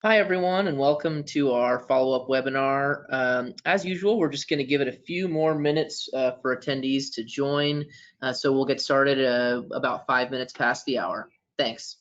Hi, everyone, and welcome to our follow-up webinar. As usual, we're just going to give it a few more minutes for attendees to join. So we'll get started about 5 minutes past the hour. Thanks.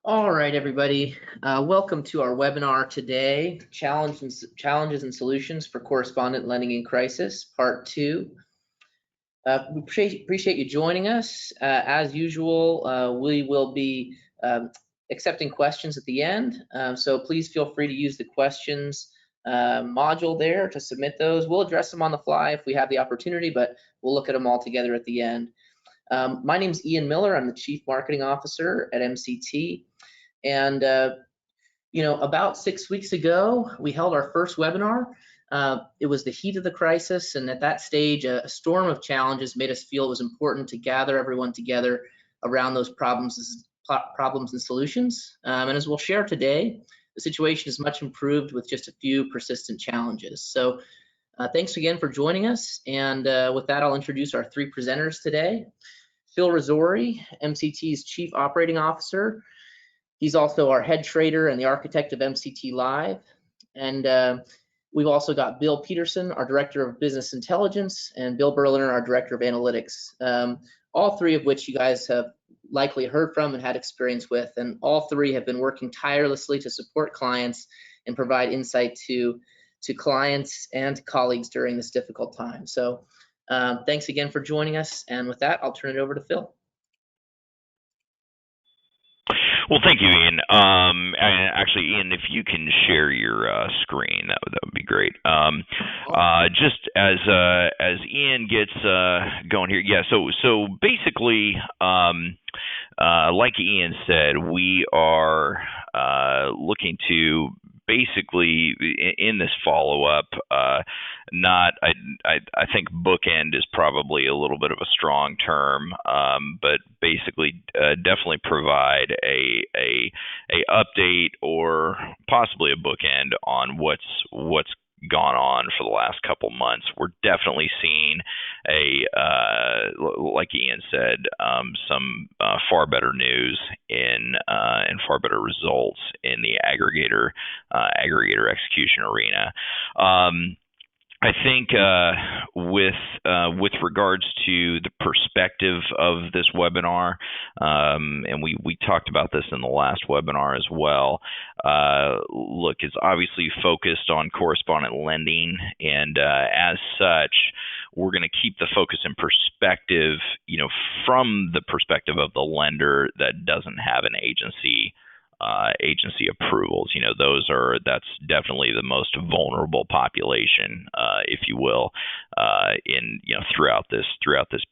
All right, everybody. Welcome to our webinar today, Challenges and Solutions for Correspondent Lending in Crisis, Part 2. We appreciate you joining us. As usual, we will be accepting questions at the end, so please feel free to use the questions module there to submit those. We'll address them on the fly if we have the opportunity, but we'll look at them all together at the end. My name's Ian Miller. I'm the Chief Marketing Officer at MCT. And about 6 weeks ago, we held our first webinar. It was the heat of the crisis, and at that stage, a storm of challenges made us feel it was important to gather everyone together around those problems and solutions. And as we'll share today, the situation is much improved with just a few persistent challenges. So thanks again for joining us. And with that, I'll introduce our three presenters today. Phil Rizzori, MCT's Chief Operating Officer. He's also our head trader and the architect of MCT Live. And we've also got Bill Peterson, our Director of Business Intelligence, and Bill Berliner, our Director of Analytics. All three of which you guys have likely heard from and had experience with. And all three have been working tirelessly to support clients and provide insight to clients and colleagues during this difficult time. So thanks again for joining us. And with that, I'll turn it over to Phil. Well, thank you, Ian. And actually, Ian, if you can share your screen, that would be great. Just as Ian gets going here, yeah. So basically, like Ian said, we are looking to basically in this follow-up, I think bookend is probably a little bit of a strong term, but basically definitely provide a a update or possibly a bookend on what's gone on for the last couple months. We're definitely seeing like Ian said, some far better news and far better results in the aggregator execution arena. I think with regards to the perspective of this webinar, and we talked about this in the last webinar as well. Look, it's obviously focused on correspondent lending, and as such, we're going to keep the focus in perspective, from the perspective of the lender that doesn't have an agency approvals. That's definitely the most vulnerable population, if you will, in throughout this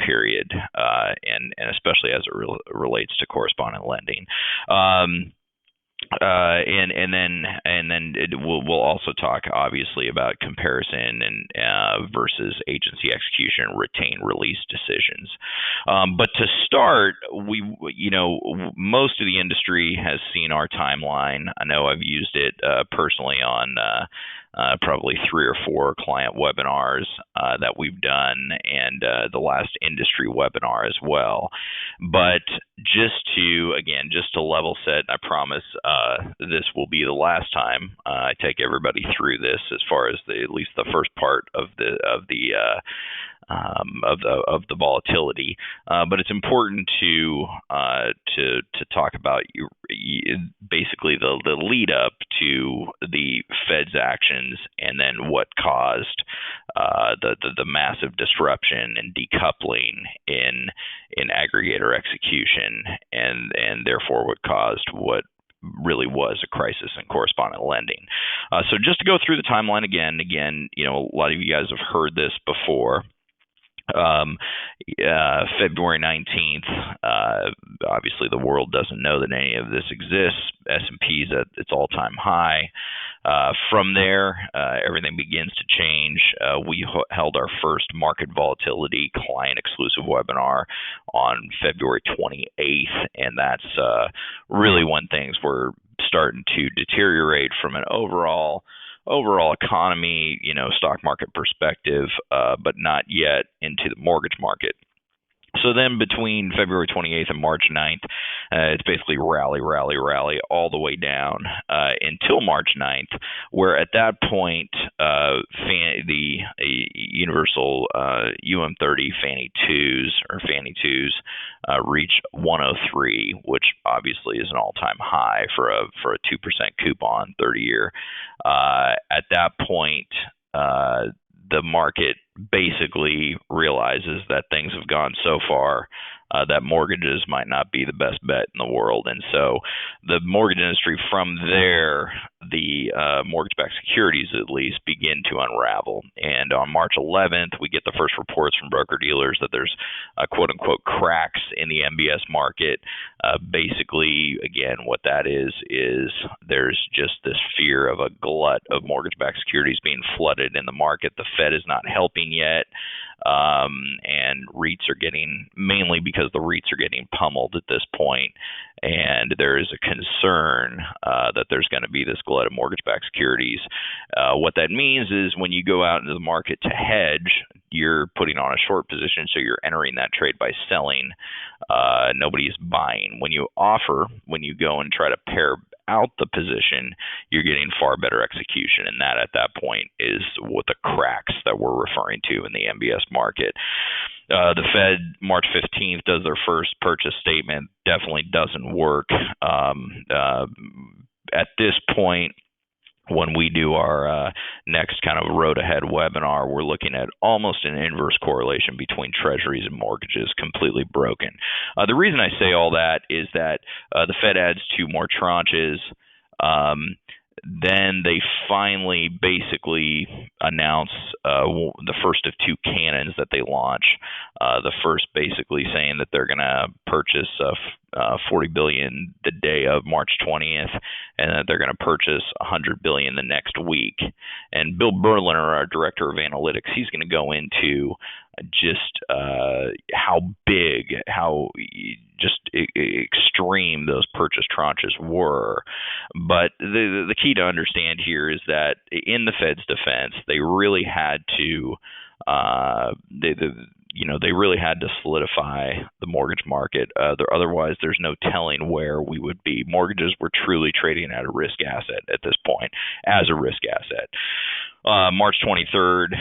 period, and especially as it relates to correspondent lending. We'll also talk obviously about comparison and versus agency execution, retain release decisions. But to start, most of the industry has seen our timeline. I know I've used it personally on probably 3 or 4 client webinars that we've done, and the last industry webinar as well. But just to level set, I promise this will be the last time I take everybody through this, as far as at least the first part of the volatility. But it's important to talk about basically the lead up to the Fed's actions, and then what caused the massive disruption and decoupling in aggregator execution, and therefore what caused what really was a crisis in correspondent lending. So just to go through the timeline again, a lot of you guys have heard this before. February 19th, obviously the world doesn't know that any of this exists. S&P's at its all-time high. From there, everything begins to change. We held our first market volatility client exclusive webinar on February 28th, and that's really when things were starting to deteriorate from an overall economy, stock market perspective, but not yet into the mortgage market. So then between February 28th and March 9th, it's basically rally all the way down until March 9th, where at that point, the universal UM30 Fannie 2s reached 103, which obviously is an all-time high for a 2% coupon 30-year. At that point, the market basically realizes that things have gone so far that mortgages might not be the best bet in the world. And so the mortgage industry from there, the mortgage-backed securities at least, begin to unravel. And on March 11th, we get the first reports from broker-dealers that there's quote-unquote cracks in the MBS market. Basically, again, what that is there's just this fear of a glut of mortgage-backed securities being flooded in the market. The Fed is not helping yet. And REITs are mainly because the REITs are getting pummeled at this point, and there is a concern that there's going to be this glut of mortgage-backed securities. What that means is when you go out into the market to hedge, you're putting on a short position, so you're entering that trade by selling. Nobody's buying. When you go and try to pair out the position, you're getting far better execution, and that at that point is what the cracks that we're referring to in the MBS market. The Fed, March 15th, does their first purchase statement. Definitely doesn't work. At this point, when we do our next kind of road ahead webinar, we're looking at almost an inverse correlation between treasuries and mortgages, completely broken. The reason I say all that is that the Fed adds 2 more tranches. Then they finally basically announce the first of 2 cannons that they launch. The first basically saying that they're going to purchase $40 billion the day of March 20th, and that they're going to purchase $100 billion the next week. And Bill Berliner, our director of analytics, he's going to go into just how big, how just extreme those purchase tranches were. But the key to understand here is that in the Fed's defense, they really had to they really had to solidify the mortgage market. Otherwise, there's no telling where we would be. Mortgages were truly trading at a risk asset at this point, as a risk asset. March 23rd,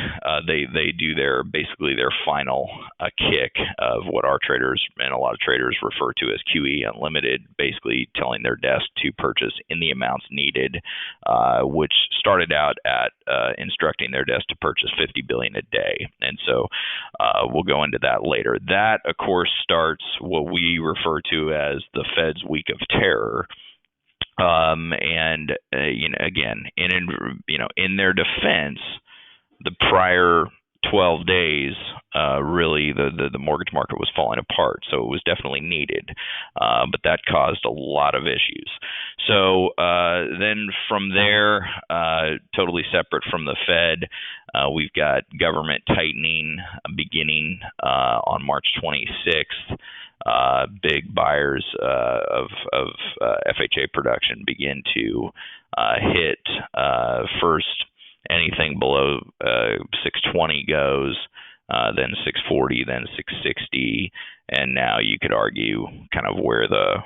they do basically their final kick of what our traders and a lot of traders refer to as QE Unlimited, basically telling their desk to purchase in the amounts needed, which started out at instructing their desk to purchase 50 billion a day. And so we'll go into that later. That, of course, starts what we refer to as the Fed's week of terror. Again, in their defense, the prior 12 days, really the mortgage market was falling apart, so it was definitely needed, but that caused a lot of issues. So then from there, totally separate from the Fed, we've got government tightening beginning on March 26th. Big buyers of FHA production begin to hit first. Anything below 620 goes, then 640, then 660, and now you could argue kind of where the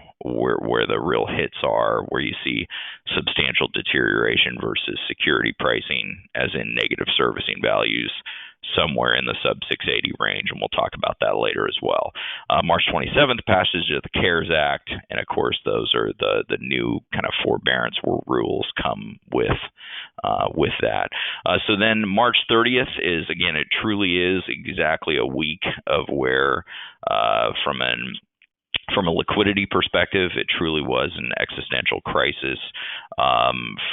real hits are, where you see substantial deterioration versus security pricing, as in negative servicing values, somewhere in the sub 680 range, and we'll talk about that later as well. March 27th, passage of the CARES Act, and of course those are the new kind of forbearance rules come with that. So then March 30th is, again, it truly is exactly a week of where from a liquidity perspective, it truly was an existential crisis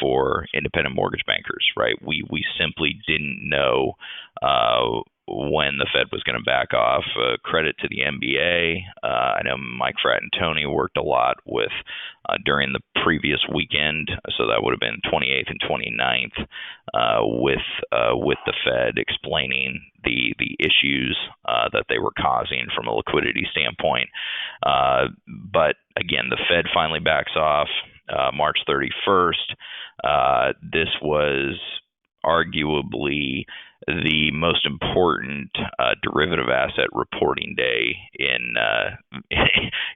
for independent mortgage bankers, right? We simply didn't know when the Fed was going to back off. Credit to the NBA. I know Mike Fratantoni worked a lot with during the previous weekend, so that would have been 28th and 29th, with the Fed explaining the issues that they were causing from a liquidity standpoint. But again, the Fed finally backs off March 31st. This was arguably the most important derivative asset reporting day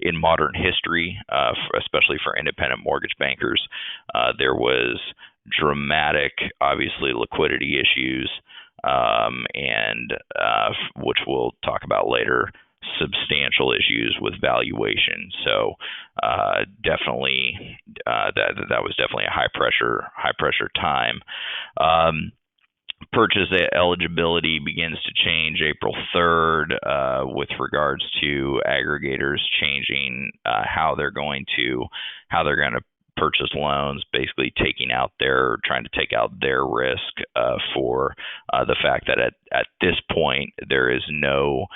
in modern history, especially for independent mortgage bankers. There was dramatic, obviously, liquidity issues, and which we'll talk about later, substantial issues with valuation. So definitely that was definitely a high pressure time. Purchase eligibility begins to change April 3rd with regards to aggregators changing how they're going to purchase loans, basically trying to take out their risk for the fact that at this point there is no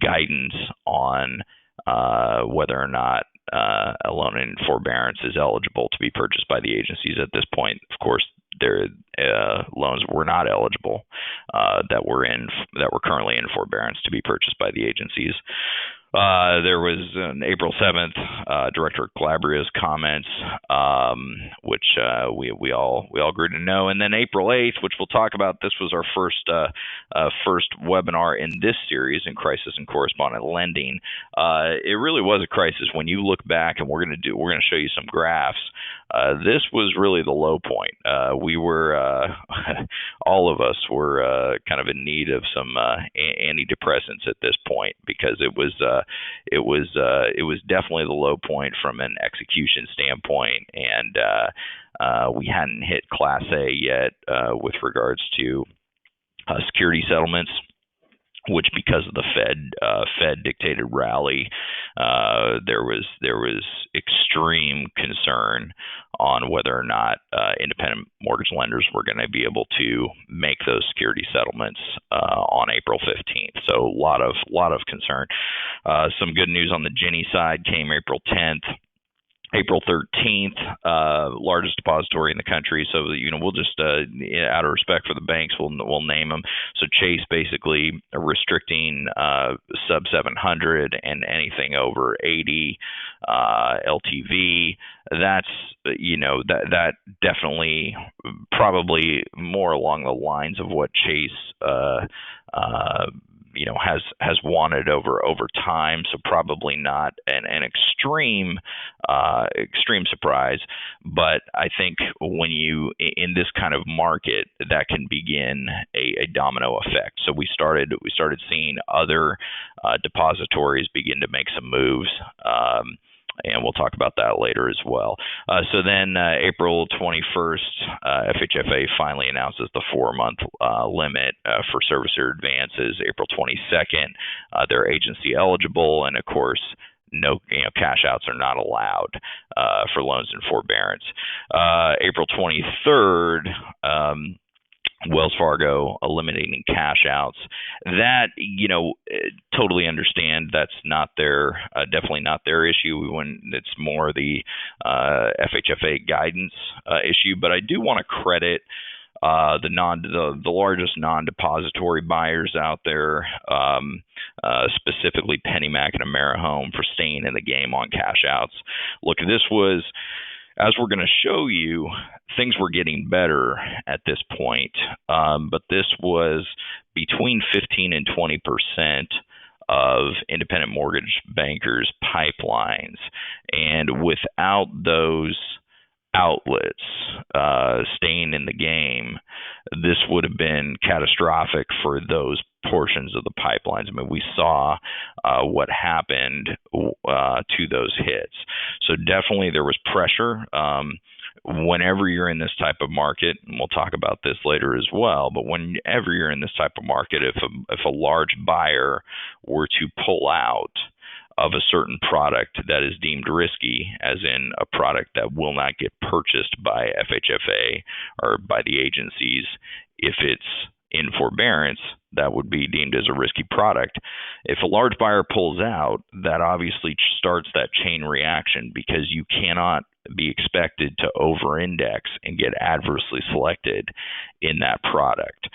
guidance on whether or not a loan in forbearance is eligible to be purchased by the agencies. At this point, of course, their loans were not eligible that were currently in forbearance to be purchased by the agencies. There was on April 7th, Director Calabria's comments, which we all grew to know, and then April 8th, which we'll talk about. This was our first webinar in this series in crisis and correspondent lending. It really was a crisis when you look back, and we're going to show you some graphs. This was really the low point. We were all of us were kind of in need of some antidepressants at this point, because it was definitely the low point from an execution standpoint, and we hadn't hit Class A yet with regards to security settlements, which, because of the Fed dictated rally, there was extreme concern on whether or not independent mortgage lenders were going to be able to make those security settlements on April 15th. So a lot of concern. Some good news on the Ginnie side came April 10th. April 13th, largest depository in the country. So, we'll just, out of respect for the banks, we'll name them. So Chase basically restricting sub 700 and anything over 80 LTV. That's, that definitely probably more along the lines of what Chase has wanted over time. So probably not an extreme surprise, but I think when you in this kind of market, that can begin a domino effect. So we started seeing other depositories begin to make some moves. And we'll talk about that later as well. So then April 21st, FHFA finally announces the 4-month limit for servicer advances. April 22nd, they're agency eligible, and of course, no, cash outs are not allowed for loans in forbearance. April 23rd, Wells Fargo eliminating cash outs. That, totally understand that's not their, definitely not their issue. It's more the FHFA guidance issue. But I do want to credit the largest non-depository buyers out there, specifically PennyMac and AmeriHome, for staying in the game on cash outs. Look, this was, as we're going to show you, things were getting better at this point, but this was between 15 and 20% of independent mortgage bankers' pipelines. And without those outlets staying in the game, this would have been catastrophic for those portions of the pipelines. I mean, we saw what happened to those hits. So definitely there was pressure. Whenever you're in this type of market, and we'll talk about this later as well, but whenever you're in this type of market, if a large buyer were to pull out of a certain product that is deemed risky, as in a product that will not get purchased by FHFA or by the agencies, if it's in forbearance, that would be deemed as a risky product. If a large buyer pulls out, that obviously starts that chain reaction, because you cannot be expected to over-index and get adversely selected in that product.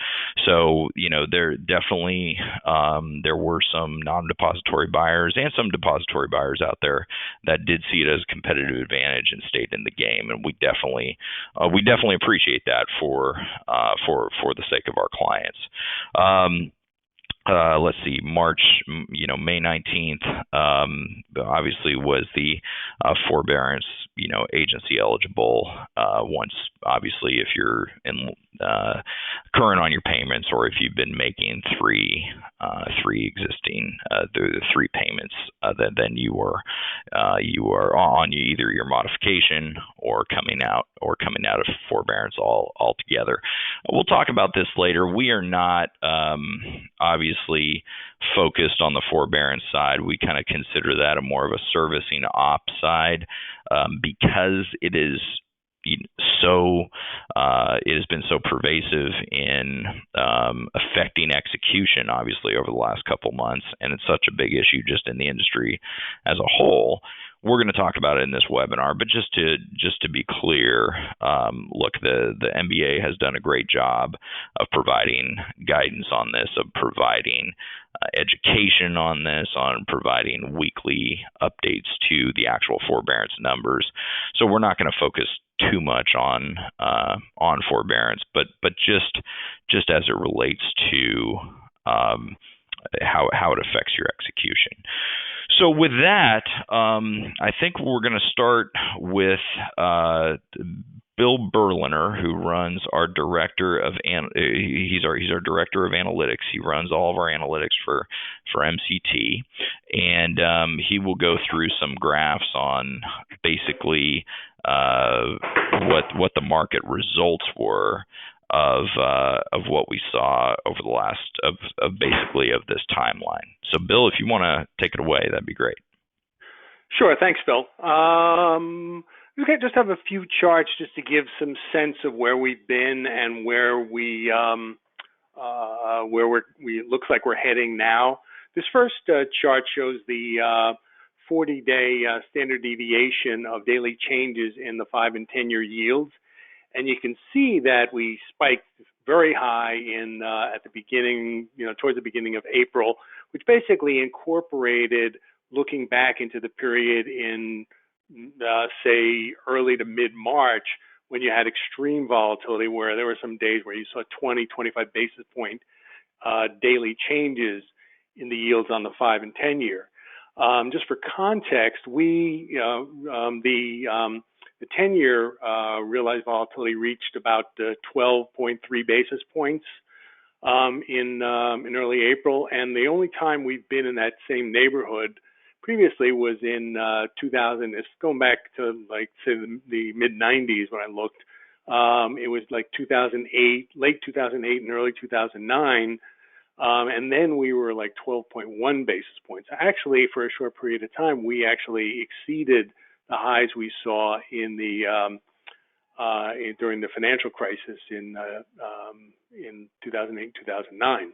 So, there definitely there were some non-depository buyers and some depository buyers out there that did see it as a competitive advantage and stayed in the game, and we definitely appreciate that for the sake of our clients. Let's see, May 19th, obviously was the forbearance, agency eligible. Once, obviously, if you're in current on your payments, or if you've been making three existing the 3 payments, then you are on either your modification or coming out of forbearance altogether. We'll talk about this later. We are not obviously focused on the forbearance side. We kind of consider that a more of a servicing op side, because it is so it has been so pervasive in affecting execution, obviously, over the last couple months, and it's such a big issue just in the industry as a whole. We're going to talk about it in this webinar, but just to be clear, look, the MBA has done a great job of providing guidance on this, of providing education on this, on providing weekly updates to the actual forbearance numbers. So we're not going to focus too much on forbearance, but just as it relates to how it affects your execution. So with that, I think we're going to start with Bill Berliner, who runs our director of he's our director of analytics. He runs all of our analytics for MCT, and he will go through some graphs on basically what the market results were of what we saw over the last of this timeline. So, Bill, if you want to take it away, that'd be great. Sure. Thanks, Phil. Okay, just have a few charts just to give some sense of where we've been and where we looks like we're heading now. This first chart shows the 40-day standard deviation of daily changes in the 5 and 10-year yields. And you can see that we spiked very high in at the beginning, towards the beginning of April, which basically incorporated looking back into the period in, say, early to mid-March, when you had extreme volatility, where there were some days where you saw 20, 25 basis point daily changes in the yields on the 5 and 10-year. Just for context, the 10-year realized volatility reached about 12.3 basis points in early April, and the only time we've been in that same neighborhood previously was in 2000. It's going back to like say the mid 90s when I looked. It was like 2008, late 2008 and early 2009. And then we were like 12.1 basis points. Actually, for a short period of time, we actually exceeded the highs we saw in the during the financial crisis in 2008, 2009.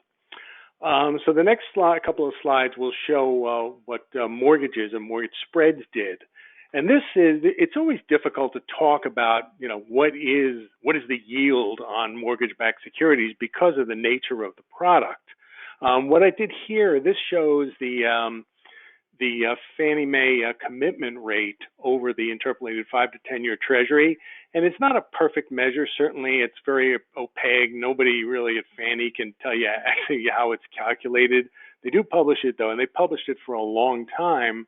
So the next slide, couple of slides will show what mortgages and mortgage spreads did. And it's always difficult to talk about, what is the yield on mortgage-backed securities because of the nature of the product. What I did here, this shows the Fannie Mae commitment rate over the interpolated 5 to 10-year Treasury. And it's not a perfect measure. Certainly, it's very opaque. Nobody really at Fannie can tell you actually how it's calculated. They do publish it, though, and they published it for a long time.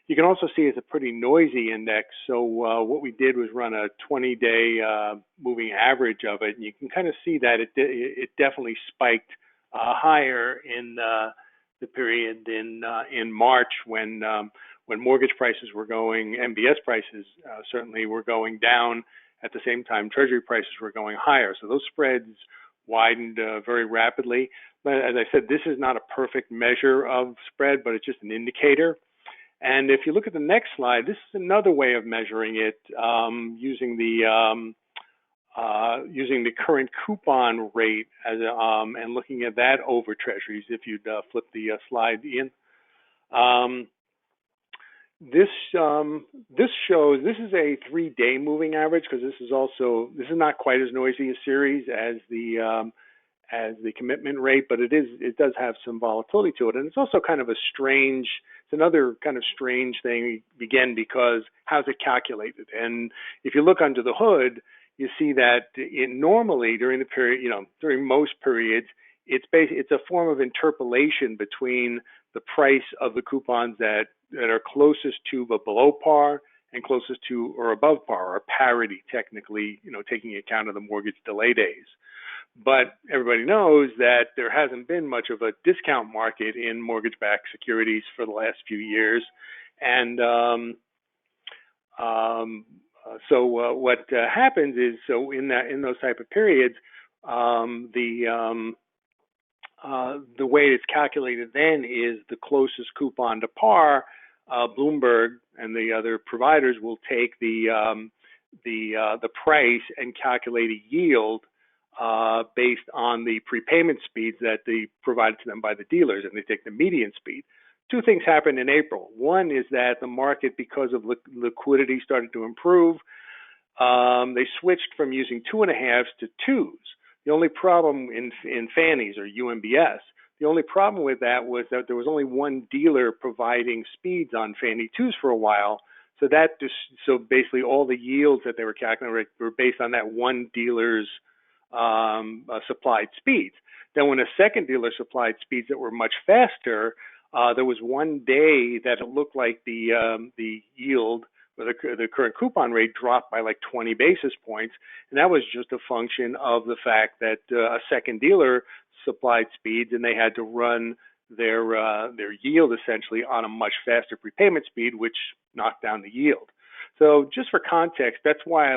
You can also see it's a pretty noisy index. So what we did was run a 20-day moving average of it, and you can kind of see that it definitely spiked higher in the period in March when mortgage prices were going, MBS prices certainly were going down. At the same time, Treasury prices were going higher. So those spreads widened very rapidly. But as I said, this is not a perfect measure of spread, but it's just an indicator. And if you look at the next slide, this is another way of measuring it using the current coupon rate as and looking at that over Treasuries. If you'd flip the slide in, this shows, this is a 3-day moving average, because this is not quite as noisy a series as the commitment rate, but it does have some volatility to it, and it's also kind of it's another kind of strange thing again, because how's it calculated? And if you look under the hood, you see that normally during the period, during most periods, it's a form of interpolation between the price of the coupons that are closest to but below par and closest to or above par, or parity technically, taking account of the mortgage delay days. But everybody knows that there hasn't been much of a discount market in mortgage-backed securities for the last few years, and so what happens is, so in those type of periods, the way it's calculated then is the closest coupon to par. Bloomberg and the other providers will take the price and calculate a yield based on the prepayment speeds that they provided to them by the dealers, and they take the median speed. Two things happened in April. One is that the market, because of liquidity, started to improve. They switched from using 2.5s to 2s. The only problem in Fannies or UMBS, the only problem with that was that there was only one dealer providing speeds on Fannie 2s for a while. So basically all the yields that they were calculating were based on that one dealer's supplied speeds. Then when a second dealer supplied speeds that were much faster, there was one day that it looked like the yield, or the current coupon rate, dropped by like 20 basis points, and that was just a function of the fact that a second dealer supplied speeds, and they had to run their yield essentially on a much faster prepayment speed, which knocked down the yield. So just for context, that's why I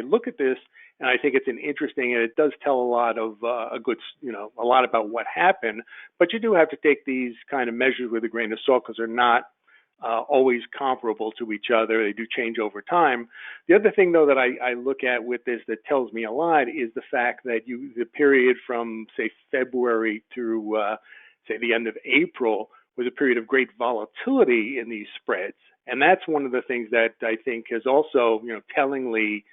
look at this, and I think it's an interesting, and it does tell a lot of a lot about what happened. But you do have to take these kind of measures with a grain of salt, because they're not always comparable to each other. They do change over time. The other thing, though, that I look at with this that tells me a lot is the fact that the period from, say, February through, say, the end of April was a period of great volatility in these spreads. And that's one of the things that I think has also, tellingly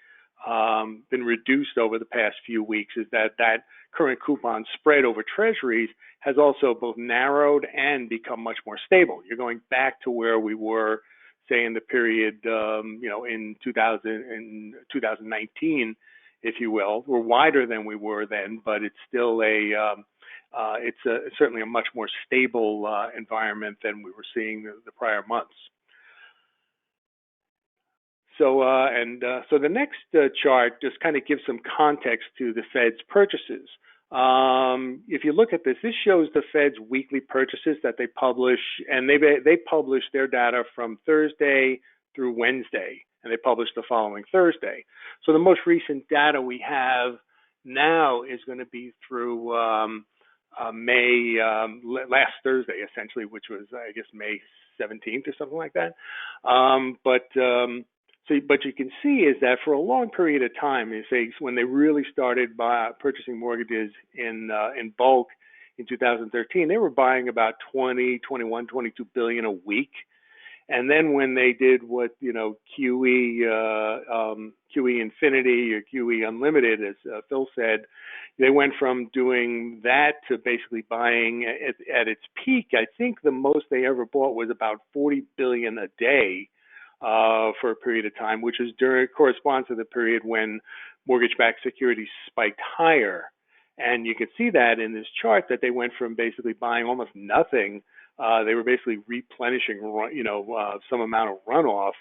been reduced over the past few weeks, is that current coupon spread over treasuries has also both narrowed and become much more stable. You're going back to where we were, say, in the period, in 2019, if you will. We're wider than we were then, but it's still certainly a much more stable environment than we were seeing the prior months. So the next chart just kind of gives some context to the Fed's purchases. If you look at this, this shows the Fed's weekly purchases that they publish, and they publish their data from Thursday through Wednesday, and they publish the following Thursday. So the most recent data we have now is going to be through May, last Thursday, essentially, which was, I guess, May 17th or something like that. But you can see is that for a long period of time, when they really started purchasing mortgages in bulk in 2013, they were buying about 21, 22 billion a week. And then when they did what, QE Infinity or QE Unlimited, as Phil said, they went from doing that to basically buying at its peak. I think the most they ever bought was about 40 billion a day. For a period of time, which corresponds to the period when mortgage-backed securities spiked higher. And you can see that in this chart that they went from basically buying almost nothing. They were basically replenishing, some amount of runoff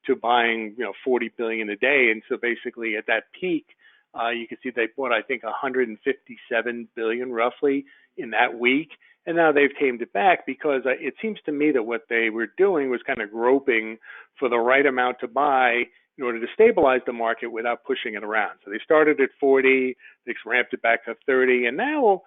to buying, 40 billion a day. And so basically at that peak, you can see they bought, I think, 157 billion roughly in that week. And now they've tamed it back because it seems to me that what they were doing was kind of groping for the right amount to buy in order to stabilize the market without pushing it around. So they started at 40, they ramped it back to 30, and now,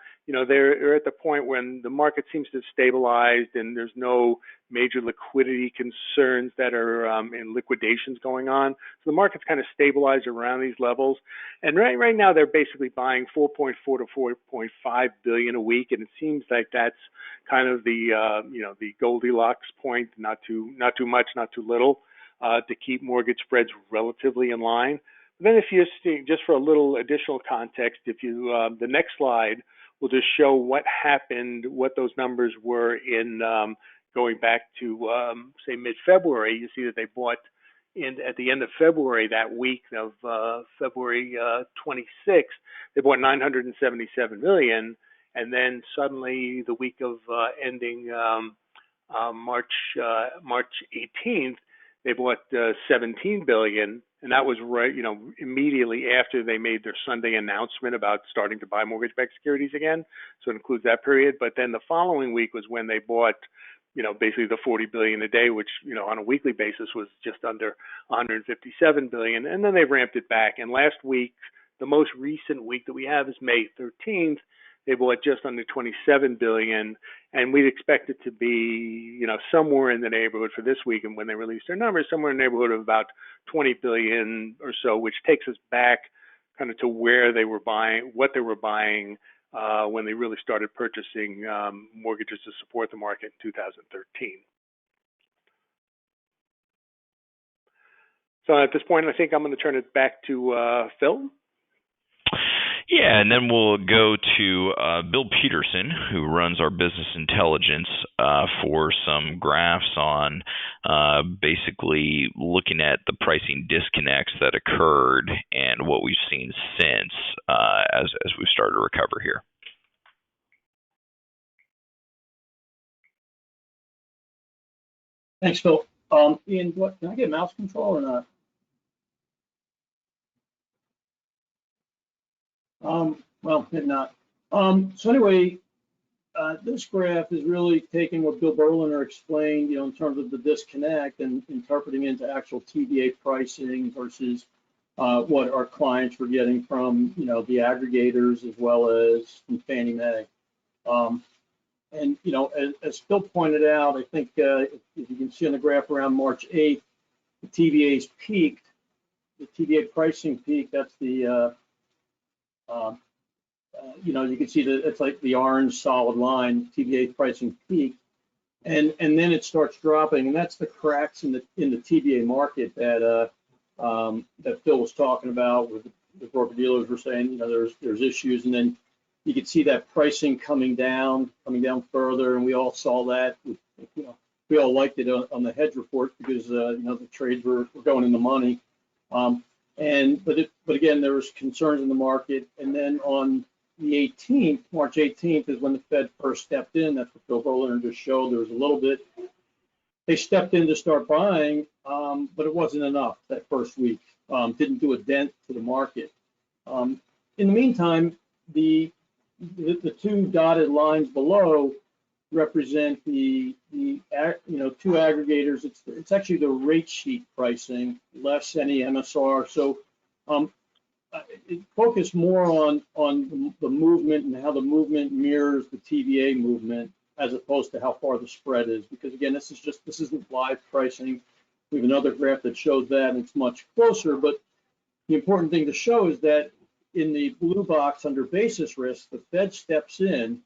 they're at the point when the market seems to have stabilized and there's no major liquidity concerns that are in liquidations going on. So the market's kind of stabilized around these levels. And right now they're basically buying 4.4 to 4.5 billion a week, and it seems like that's kind of the Goldilocks point, not too much, not too little, to keep mortgage spreads relatively in line. Then if you see, just for a little additional context, the next slide will just show what happened, what those numbers were in going back to, say, mid-February. You see that they bought at the end of February, that week of February 26th, they bought 977 million. And then suddenly the week of ending March 18th, they bought 17 billion. And that was right, immediately after they made their Sunday announcement about starting to buy mortgage-backed securities again. So it includes that period. But then the following week was when they bought, basically the 40 billion a day, which, on a weekly basis was just under 157 billion. And then they ramped it back. And last week, the most recent week that we have is May 13th. They bought just under 27 billion, and we'd expect it to be, somewhere in the neighborhood for this week. And when they release their numbers, somewhere in the neighborhood of about 20 billion or so, which takes us back kind of to where they were buying, what they were buying when they really started purchasing mortgages to support the market in 2013. So at this point, I think I'm going to turn it back to Phil. Yeah, and then we'll go to Bill Peterson, who runs our business intelligence, for some graphs on basically looking at the pricing disconnects that occurred and what we've seen since as we've started to recover here. Thanks, Phil. Ian, can I get mouse control or not? Well, maybe not. So anyway, this graph is really taking what Bill Berliner explained, in terms of the disconnect and interpreting into actual TBA pricing versus what our clients were getting from, the aggregators as well as from Fannie Mae. And, as Phil pointed out, I think if you can see on the graph around March 8th, the TBA's peaked. The TBA pricing peak, that's the you can see that it's like the orange solid line, TBA pricing peak and then it starts dropping, and that's the cracks in the TBA market that that Phil was talking about. With the broker dealers were saying, there's issues, and then you could see that pricing coming down further, and we all saw that. We all liked it on the hedge report because the trades were going in the money. But again, there was concerns in the market, and then on the 18th, March 18th, is when the Fed first stepped in. That's what Bill Berliner just showed. There was a little bit. They stepped in to start buying, but it wasn't enough that first week. Didn't do a dent to the market. In the meantime, the two dotted lines below represent the two aggregators. It's actually the rate sheet pricing less any MSR. So it focused more on the movement and how the movement mirrors the TBA movement as opposed to how far the spread is. Because again, this isn't live pricing. We have another graph that shows that, and it's much closer. But the important thing to show is that in the blue box under basis risk, the Fed steps in,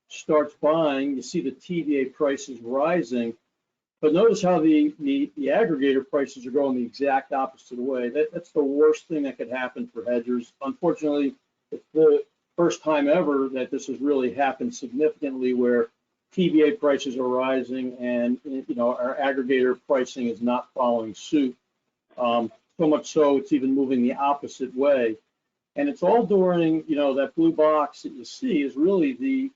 starts buying. You see the TBA prices rising, but notice how the aggregator prices are going the exact opposite way. That's the worst thing that could happen for hedgers. Unfortunately, it's the first time ever that this has really happened significantly, where TBA prices are rising and our aggregator pricing is not following suit. So much so it's even moving the opposite way. And it's all during, that blue box that you see is really the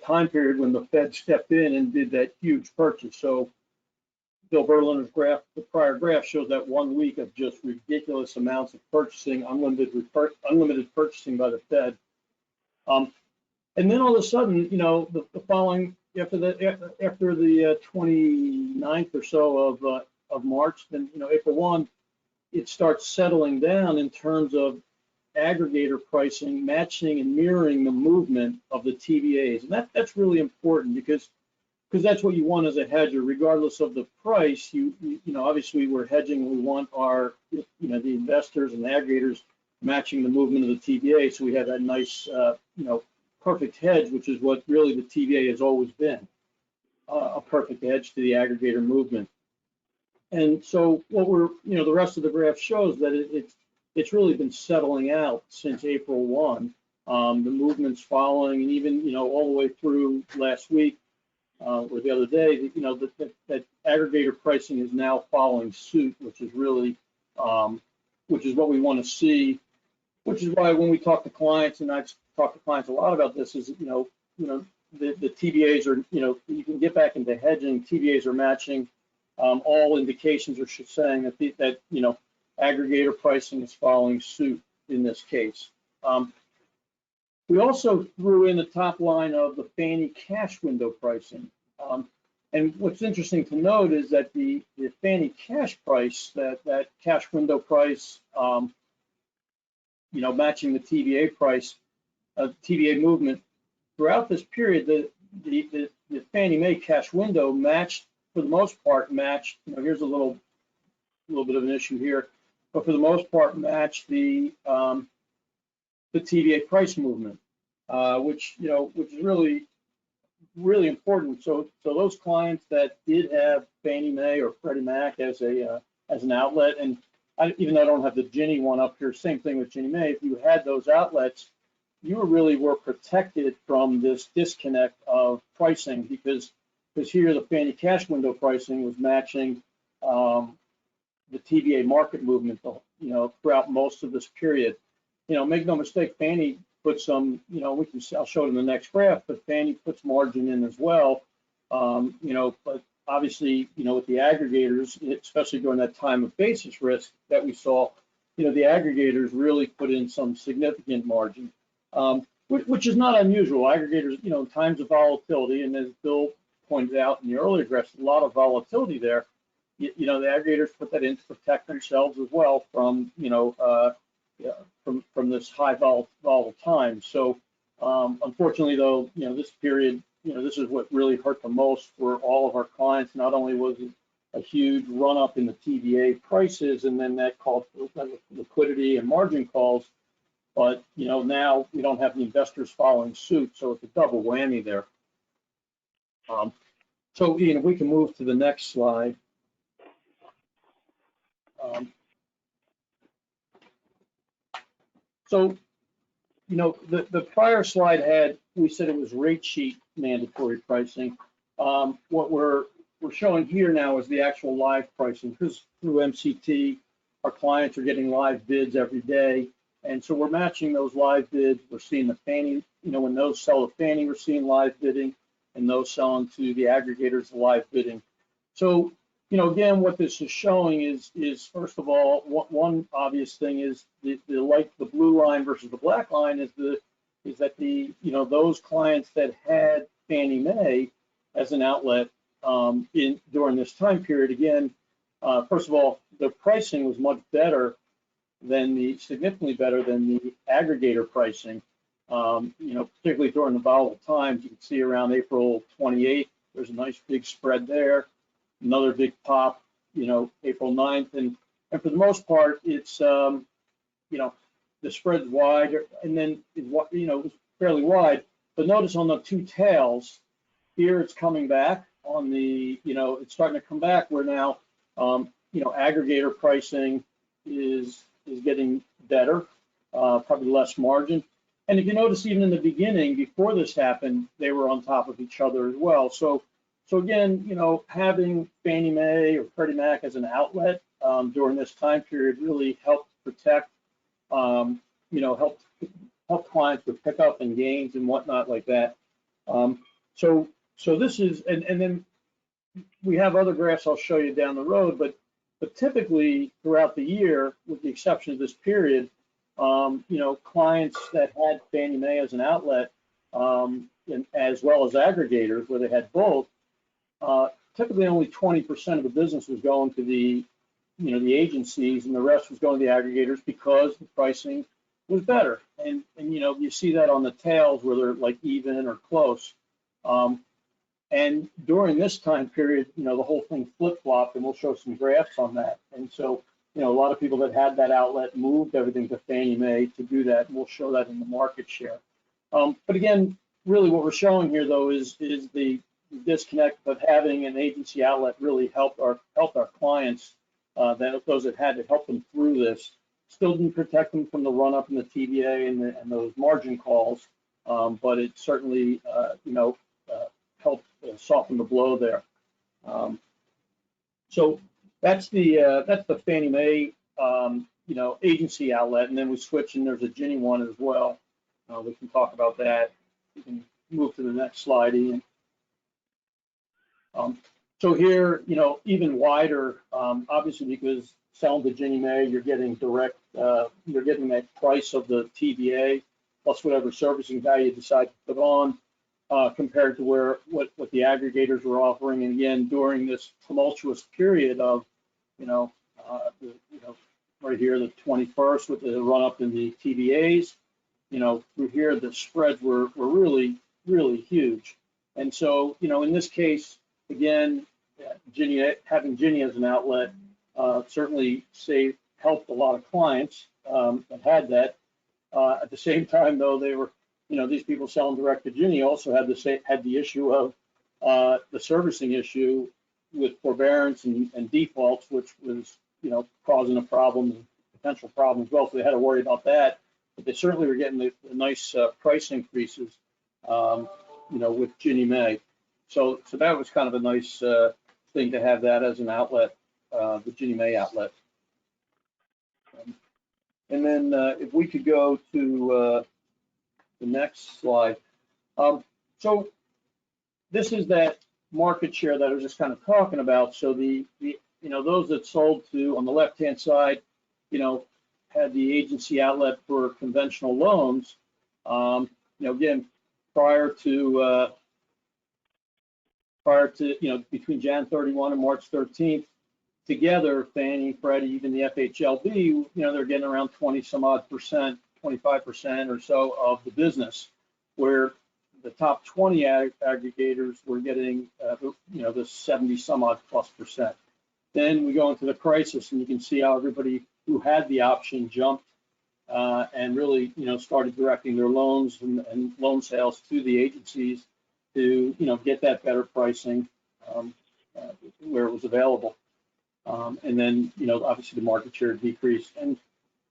time period when the Fed stepped in and did that huge purchase. So Bill Berliner's graph, the prior graph, shows that 1 week of just ridiculous amounts of purchasing, unlimited purchasing by the Fed. And then all of a sudden, the following, after the 29th or so of March, then, April 1, it starts settling down in terms of aggregator pricing matching and mirroring the movement of the TBAs. And that's really important because that's what you want as a hedger, regardless of the price. Obviously we're hedging, we want our, the investors and the aggregators matching the movement of the TBA. So we have that nice, perfect hedge, which is what really the TBA has always been, a perfect hedge to the aggregator movement. And so what the rest of the graph shows that it's really been settling out since April 1. The movement's following, and even, all the way through last week or the other day, that aggregator pricing is now following suit, which is really, which is what we want to see, which is why when we talk to clients, and I've talked to clients a lot about this, is, the TBAs are, you can get back into hedging, TBAs are matching. All indications are saying that aggregator pricing is following suit in this case. We also threw in the top line of the Fannie cash window pricing. And what's interesting to note is that the Fannie cash price, that cash window price, matching the TBA price, TBA movement, throughout this period, the Fannie Mae cash window matched, for the most part, matched. Here's a little bit of an issue here, but for the most part, matched the TBA price movement, which is really, really important. So those clients that did have Fannie Mae or Freddie Mac as an outlet, and even though I don't have the Ginnie one up here, same thing with Ginnie Mae. If you had those outlets, you really were protected from this disconnect of pricing, because here the Fannie cash window pricing was matching the TBA market movement, throughout most of this period. Make no mistake, Fannie put some, I'll show it in the next graph, but Fannie puts margin in as well. But obviously, with the aggregators, especially during that time of basis risk that we saw, the aggregators really put in some significant margin, which is not unusual. Aggregators, in times of volatility, and as Bill pointed out in the earlier graphs, a lot of volatility there. The aggregators put that in to protect themselves as well from, from this high volatile time. So unfortunately, though, this period, this is what really hurt the most for all of our clients. Not only was it a huge run up in the TBA prices, and then that called for liquidity and margin calls, but now we don't have the investors following suit, so it's a double whammy there. So Ian, if we can move to the next slide. So, you know, the prior slide had, we said it was rate sheet mandatory pricing. What we're showing here now is the actual live pricing, because through MCT, our clients are getting live bids every day. And so we're matching those live bids. We're seeing the Fannie, you know, when those sell to Fannie, we're seeing live bidding, and those selling to the aggregators, live bidding. So, you know, again, what this is showing is first of all, one obvious thing is the blue line versus the black line is that the, you know, those clients that had Fannie Mae as an outlet during this time period, again, first of all, the pricing was much better than significantly better than the aggregator pricing. You know, particularly during the volatile times, you can see around April 28th, there's a nice big spread there. Another big pop, you know, April 9th. And for the most part, it's, you know, the spread's wide, and then, you know, it was fairly wide. But notice on the two tails, here it's coming back on the, you know, it's starting to come back where now, you know, aggregator pricing is getting better, probably less margin. And if you notice, even in the beginning, before this happened, they were on top of each other as well. So again, you know, having Fannie Mae or Freddie Mac as an outlet during this time period really helped protect, you know, help clients with pickup and gains and whatnot like that. So this is, and then we have other graphs I'll show you down the road, but typically throughout the year, with the exception of this period, you know, clients that had Fannie Mae as an outlet, and as well as aggregators where they had both, typically only 20% of the business was going to the, you know, the agencies, and the rest was going to the aggregators because the pricing was better. And you know, you see that on the tails where they're like even or close. And during this time period, you know, the whole thing flip-flopped, and we'll show some graphs on that. And so, you know, a lot of people that had that outlet moved everything to Fannie Mae to do that, and we'll show that in the market share. But again, really what we're showing here, though, is the disconnect, but having an agency outlet really helped our clients, those that had to help them through this. Still didn't protect them from the run-up in the TBA and those margin calls, but it certainly, you know, helped soften the blow there. So that's the Fannie Mae, you know, agency outlet, and then we switch, and there's a Ginnie one as well. We can talk about that. We can move to the next slide, Ian. So here, you know, even wider, obviously because selling to Ginnie Mae, you're getting direct, you're getting that price of the TBA plus whatever servicing value you decide to put on, compared to what the aggregators were offering. And again, during this tumultuous period of, you know, right here, the 21st with the run up in the TBAs, you know, through here, the spreads were really, really huge. And so, you know, in this case, again, having Ginnie as an outlet certainly helped a lot of clients that had that. At the same time, though, they were, you know, these people selling direct to Ginnie also had the issue of the servicing issue with forbearance and defaults, which was, you know, causing a problem, potential problem as well. So they had to worry about that. But they certainly were getting the nice price increases, you know, with Ginnie Mae. So that was kind of a nice thing to have that as an outlet, the Ginnie Mae outlet. And then if we could go to the next slide. So this is that market share that I was just kind of talking about. So the you know, those that sold to, on the left-hand side, you know, had the agency outlet for conventional loans. You know, again, prior to you know, between Jan 31 and March 13th, together, Fannie, Freddie, even the FHLB, you know, they're getting around 20 some odd percent, 25% or so of the business, where the top 20 aggregators were getting, you know, the 70 some odd plus percent. Then we go into the crisis, and you can see how everybody who had the option jumped and really, you know, started directing their loans and loan sales to the agencies. to, get that better pricing where it was available. And then, obviously the market share decreased. And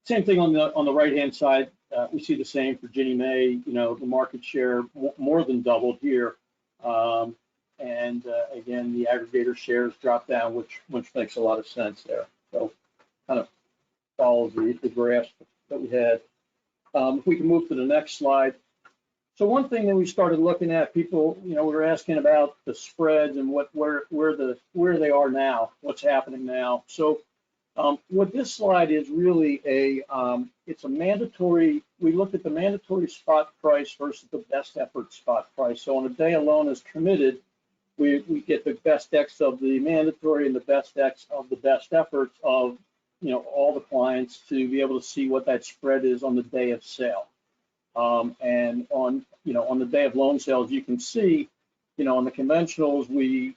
same thing on the right-hand side. We see the same for Ginnie Mae. The market share more than doubled here. And again, the aggregator shares dropped down, which makes a lot of sense there. So kind of follows the graph that we had. If we can move to the next slide. So one thing that we started looking at, people, we were asking about the spreads and where they are now, what's happening now. So what this slide is really it's a mandatory. We looked at the mandatory spot price versus the best effort spot price. So on a day a loan is committed, we get the best X of the mandatory and the best X of the best efforts of all the clients to be able to see what that spread is on the day of sale. And on the day of loan sales, you can see, on the conventionals, we,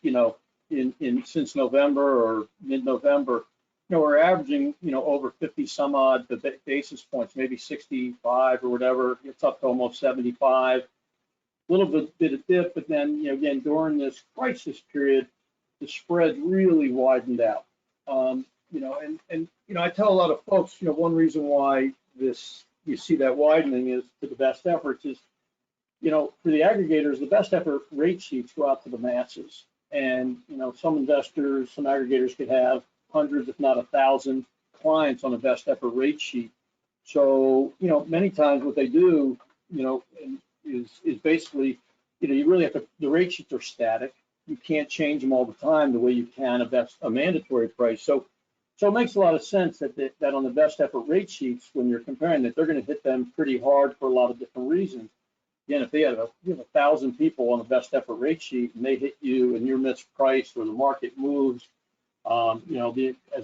since November or mid-November, we're averaging, over 50 some odd basis points, maybe 65 or whatever. It's up to almost 75. A little bit of dip, but then, again, during this crisis period, the spread really widened out. I tell a lot of folks, one reason why you see that widening is to the best efforts is, for the aggregators, the best effort rate sheets go out to the masses. And, some investors, some aggregators could have hundreds, if not 1,000 clients on a best effort rate sheet. So, many times what they do, is basically, you really have to, the rate sheets are static. You can't change them all the time the way you can a mandatory price. So it makes a lot of sense that on the best effort rate sheets, when you're comparing that, they're going to hit them pretty hard for a lot of different reasons. Again, if you have 1,000 people on the best effort rate sheet and they hit you and you're mispriced or the market moves, as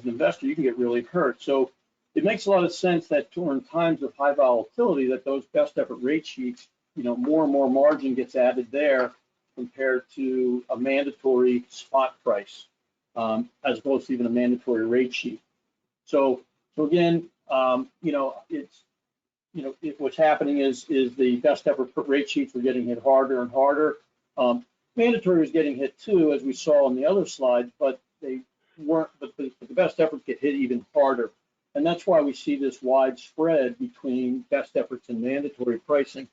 an investor, you can get really hurt. So it makes a lot of sense that during times of high volatility, that those best effort rate sheets, more and more margin gets added there compared to a mandatory spot price, as opposed to even a mandatory rate sheet. So again, what's happening is the best effort rate sheets were getting hit harder and harder. Mandatory was getting hit too, as we saw on the other slide, but they weren't. But the best efforts get hit even harder, and that's why we see this wide spread between best efforts and mandatory pricing.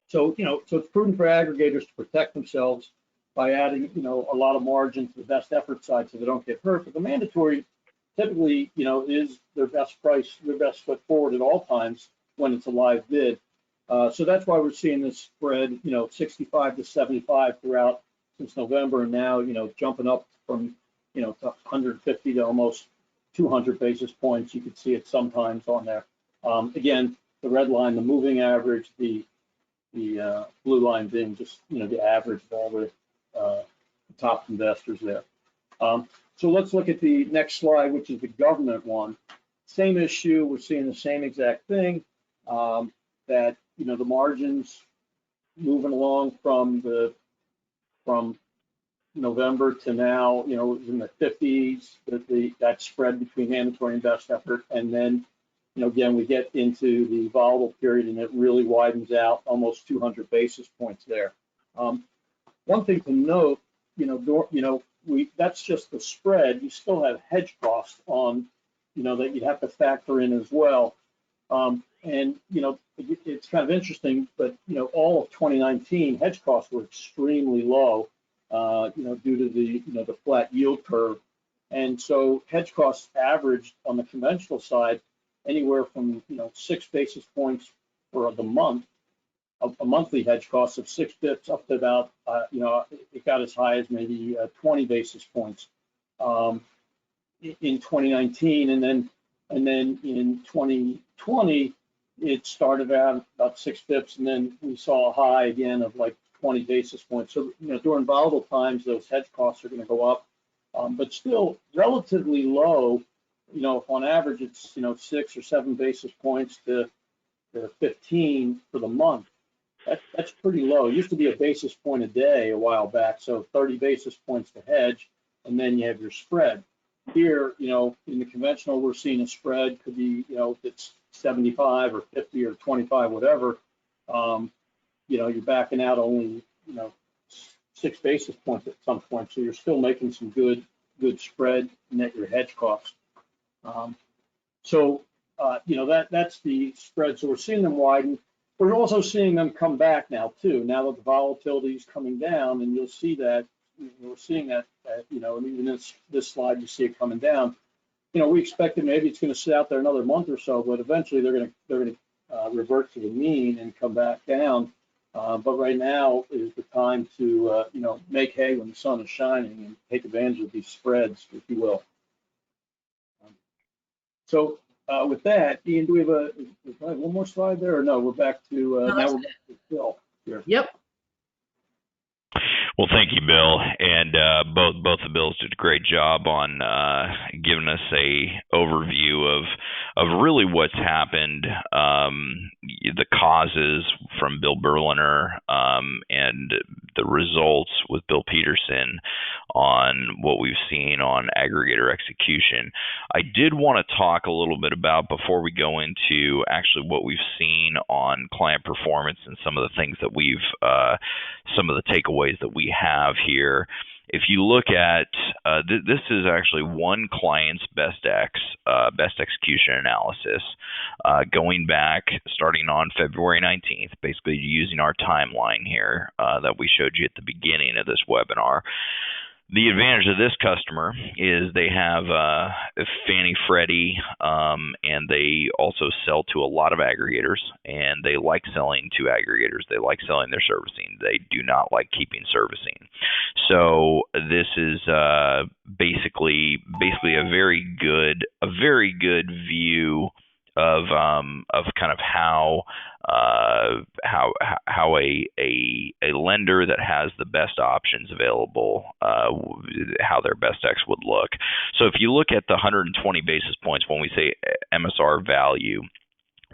So it's prudent for aggregators to protect themselves by adding, a lot of margin to the best effort side so they don't get hurt. But the mandatory typically, is their best price, their best foot forward at all times when it's a live bid. So that's why we're seeing this spread, 65 to 75 throughout since November, and now, jumping up from, to 150 to almost 200 basis points. You can see it sometimes on there. Again, the red line, the moving average, the blue line being just, the average of all the top investors there. So let's look at the next slide, which is the government one. Same issue, we're seeing the same exact thing, that, the margins moving along from November to now, in the 50s, that spread between mandatory and best effort. And then, again, we get into the volatile period and it really widens out almost 200 basis points there. One thing to note, that's just the spread. You still have hedge costs on, that you have to factor in as well. And, it's kind of interesting, but, all of 2019, hedge costs were extremely low, due to the flat yield curve. And so hedge costs averaged on the conventional side anywhere from, 6 basis points for the month, a monthly hedge cost of 6 bips up to about, it got as high as maybe 20 basis points in 2019. And then in 2020, it started out about 6 bips, and then we saw a high again of like 20 basis points. So, during volatile times, those hedge costs are going to go up, but still relatively low. If on average it's 6 or 7 basis points to 15 for the month, that's pretty low. It used to be a basis point a day a while back, so 30 basis points to hedge, and then you have your spread. Here, in the conventional, we're seeing a spread could be, if it's 75 or 50 or 25, whatever. you're backing out only, 6 basis points at some point. So you're still making some good spread net your hedge costs. That's the spread. So we're seeing them widen. We're also seeing them come back now too. Now that the volatility is coming down, and you'll see that we're seeing that, and even this slide you see it coming down. We expected maybe it's going to sit out there another month or so, but eventually they're going to revert to the mean and come back down. But right now is the time to make hay when the sun is shining and take advantage of these spreads, if you will. So with that, Ian, do we have one more slide there, or no? We're back to now. We're back to Phil here. Yep. Well, thank you, Bill, and both the Bills did a great job on giving us a overview of really what's happened, the causes from Bill Berliner, and the results with Bill Peterson on what we've seen on aggregator execution. I did want to talk a little bit about, before we go into actually what we've seen on client performance and some of the things that we've, some of the takeaways that we have here. If you look at, this is actually one client's best execution analysis, going back, starting on February 19th, basically using our timeline here that we showed you at the beginning of this webinar. The advantage of this customer is they have Fannie Freddie, and they also sell to a lot of aggregators, and they like selling to aggregators. They like selling their servicing. They do not like keeping servicing. So this is basically a very good view of kind of how a lender that has the best options available, how their best X would look. So if you look at the 120 basis points when we say MSR value,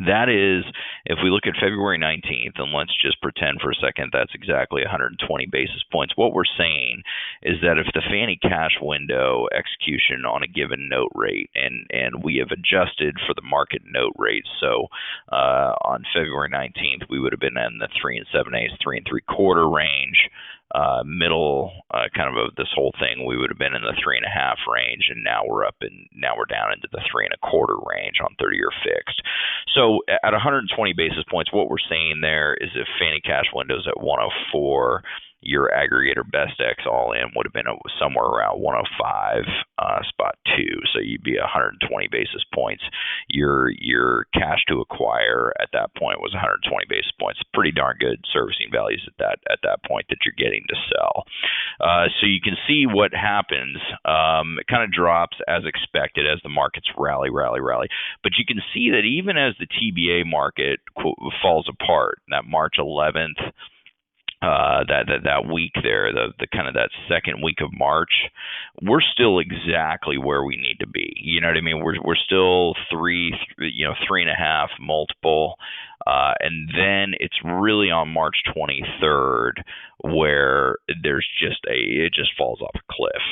that is, if we look at February 19th, and let's just pretend for a second that's exactly 120 basis points, what we're saying is that if the Fannie cash window execution on a given note rate, and we have adjusted for the market note rate, so on February 19th, we would have been in the 3 7/8, 3 3/4 range. Middle kind of this whole thing, we would have been in the 3.5 range, and now we're down into the 3 1/4 range on 30-year fixed. So at 120 basis points, what we're saying there is if Fannie cash windows at 104, your aggregator best X all in would have been somewhere around 105 spot 2. So you'd be 120 basis points. Your cash to acquire at that point was 120 basis points. Pretty darn good servicing values at that point that you're getting to sell. So you can see what happens. It kind of drops as expected as the markets rally. But you can see that even as the TBA market falls apart, that March 11th. That week there, the kind of that second week of March, we're still exactly where we need to be. You know what I mean? We're still 3.5 multiple, and then it's really on March 23rd where there's it just falls off a cliff.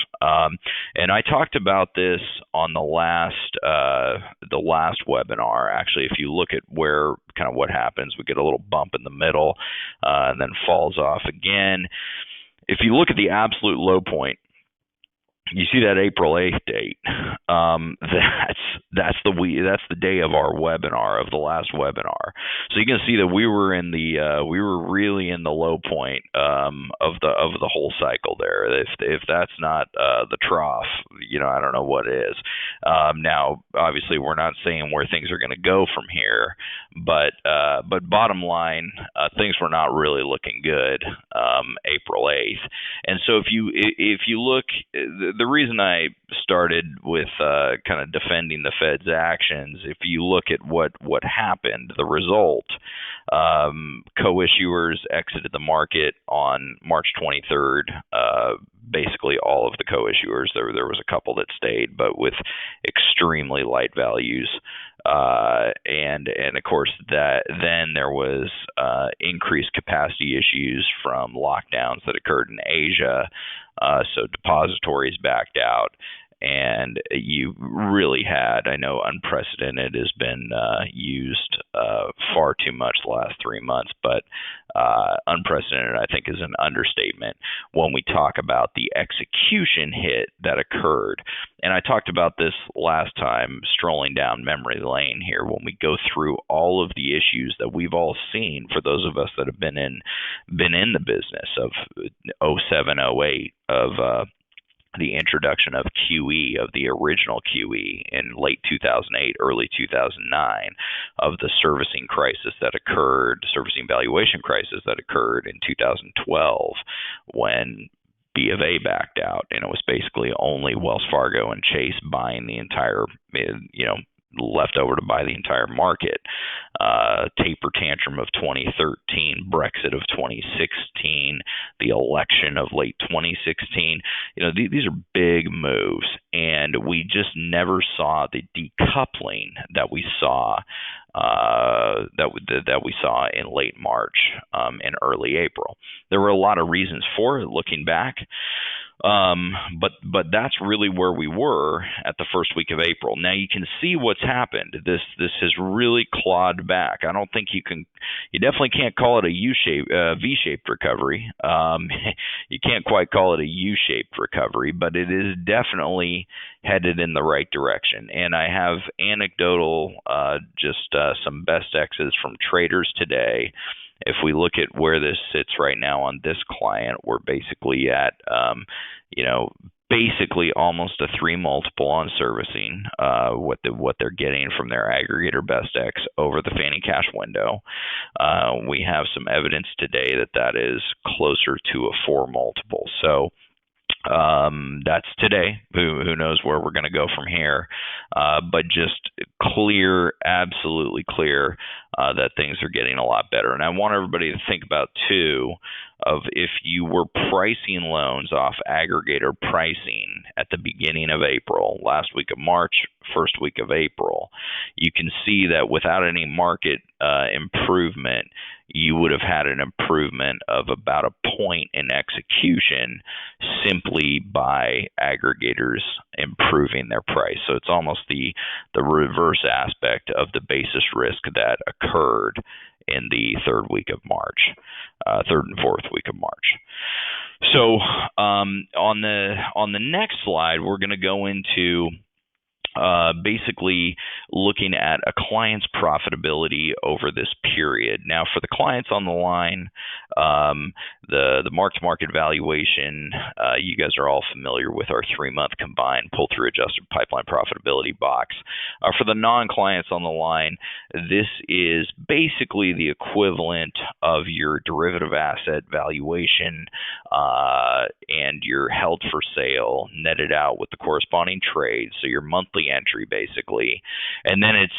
And I talked about this on the last webinar. Actually, if you look at where kind of what happens, we get a little bump in the middle, and then falls off again. If you look at the absolute low point, you see that April 8th date. That's the day of our webinar, of the last webinar. So you can see that we were really in the low point of the whole cycle there. If that's not the trough, I don't know what is. Now, obviously, we're not saying where things are going to go from here, but bottom line, things were not really looking good April 8th. And so if you look, the reason I started with kind of defending the Fed's actions, if you look at what happened, the result, co-issuers exited the market on March 23rd. Basically all of the co-issuers. There was a couple that stayed, but with extremely light values. And of course then there was increased capacity issues from lockdowns that occurred in Asia. So depositories backed out, and you really had, I know unprecedented has been used far too much the last 3 months, but unprecedented, I think, is an understatement when we talk about the execution hit that occurred. And I talked about this last time, strolling down memory lane here, when we go through all of the issues that we've all seen, for those of us that have been in the business of 07, 08, of the introduction of QE, of the original QE in late 2008, early 2009, of the servicing crisis that occurred, servicing valuation crisis that occurred in 2012 when B of A backed out, and it was basically only Wells Fargo and Chase buying the entire, left over to buy the entire market. Taper tantrum of 2013, Brexit of 2016, the election of late 2016. These are big moves, and we just never saw the decoupling that we saw that we saw in late March and early April. There were a lot of reasons for it, looking back. But that's really where we were at the first week of April. Now you can see what's happened. This has really clawed back. I don't think you definitely can't call it a V-shaped recovery. You can't quite call it a U-shaped recovery, but it is definitely headed in the right direction. And I have anecdotal, some best X's from traders today. If we look at where this sits right now on this client, we're basically at, basically almost a 3 multiple on servicing, what they're getting from their aggregator best X over the Fannie cash window. We have some evidence today that is closer to a 4 multiple. So that's today. Who knows where we're going to go from here? But just clear, absolutely clear, that things are getting a lot better. And I want everybody to think about too, of if you were pricing loans off aggregator pricing at the beginning of April, last week of March, first week of April, you can see that without any market improvement, you would have had an improvement of about a point in execution simply by aggregators improving their price. So it's almost the reverse aspect of the basis risk that occurred in the third and fourth week of March. So on the next slide, we're going to go into basically looking at a client's profitability over this period. Now, for the clients on the line, the mark-to-market valuation, you guys are all familiar with our 3-month combined pull-through adjusted pipeline profitability box. For the non-clients on the line, this is basically the equivalent of your derivative asset valuation and your held for sale netted out with the corresponding trade. So your monthly entry basically, and then it's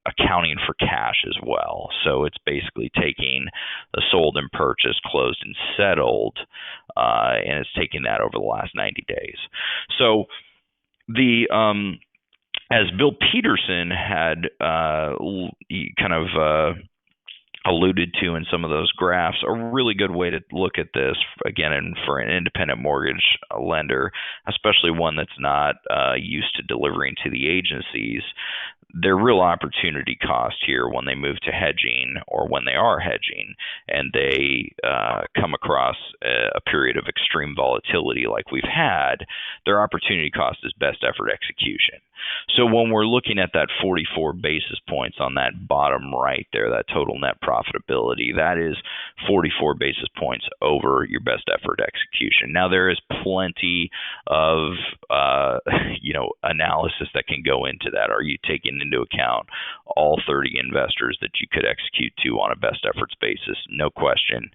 accounting for cash as well. So it's basically taking the sold and purchased, closed and settled, and it's taking that over the last 90 days. So the as Bill Peterson had kind of alluded to in some of those graphs, a really good way to look at this, again, and for an independent mortgage lender, especially one that's not used to delivering to the agencies, their real opportunity cost here when they move to hedging or when they are hedging and they come across a period of extreme volatility like we've had, their opportunity cost is best effort execution. So when we're looking at that 44 basis points on that bottom right there, that total net profitability, that is 44 basis points over your best effort execution. Now, there is plenty of analysis that can go into that. Are you taking into account all 30 investors that you could execute to on a best efforts basis? No question.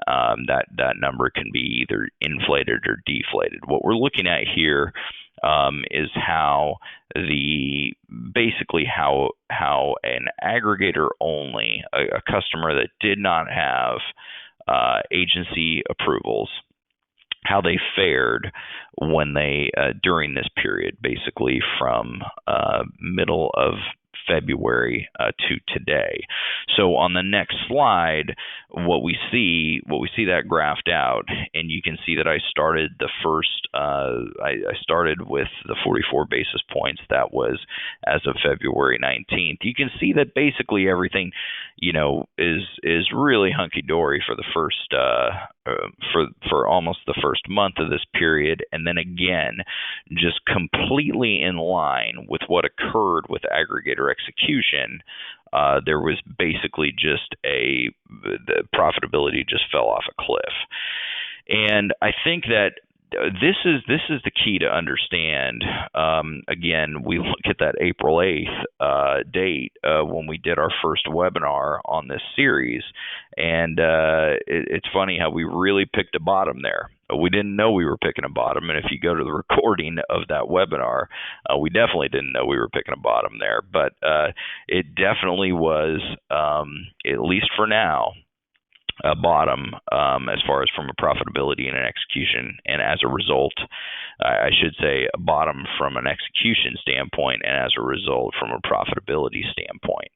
That number can be either inflated or deflated. What we're looking at here is how an aggregator only, a customer that did not have agency approvals, how they fared when they during this period, basically from middle of February to today. So on the next slide, what we see that graphed out, and you can see that I started the first, I started with the 44 basis points. That was as of February 19th. You can see that basically everything, is really hunky dory for the first, for almost the first month of this period, and then again, just completely in line with what occurred with aggregator execution. There was basically just the profitability just fell off a cliff. And I think that this is the key to understand. Again, we look at that April 8th date when we did our first webinar on this series, and it's funny how we really picked a bottom there. We didn't know we were picking a bottom, and if you go to the recording of that webinar, we definitely didn't know we were picking a bottom there. But it definitely was, at least for now, a bottom as far as from a profitability and an execution, and as a result, I should say a bottom from an execution standpoint, and as a result from a profitability standpoint.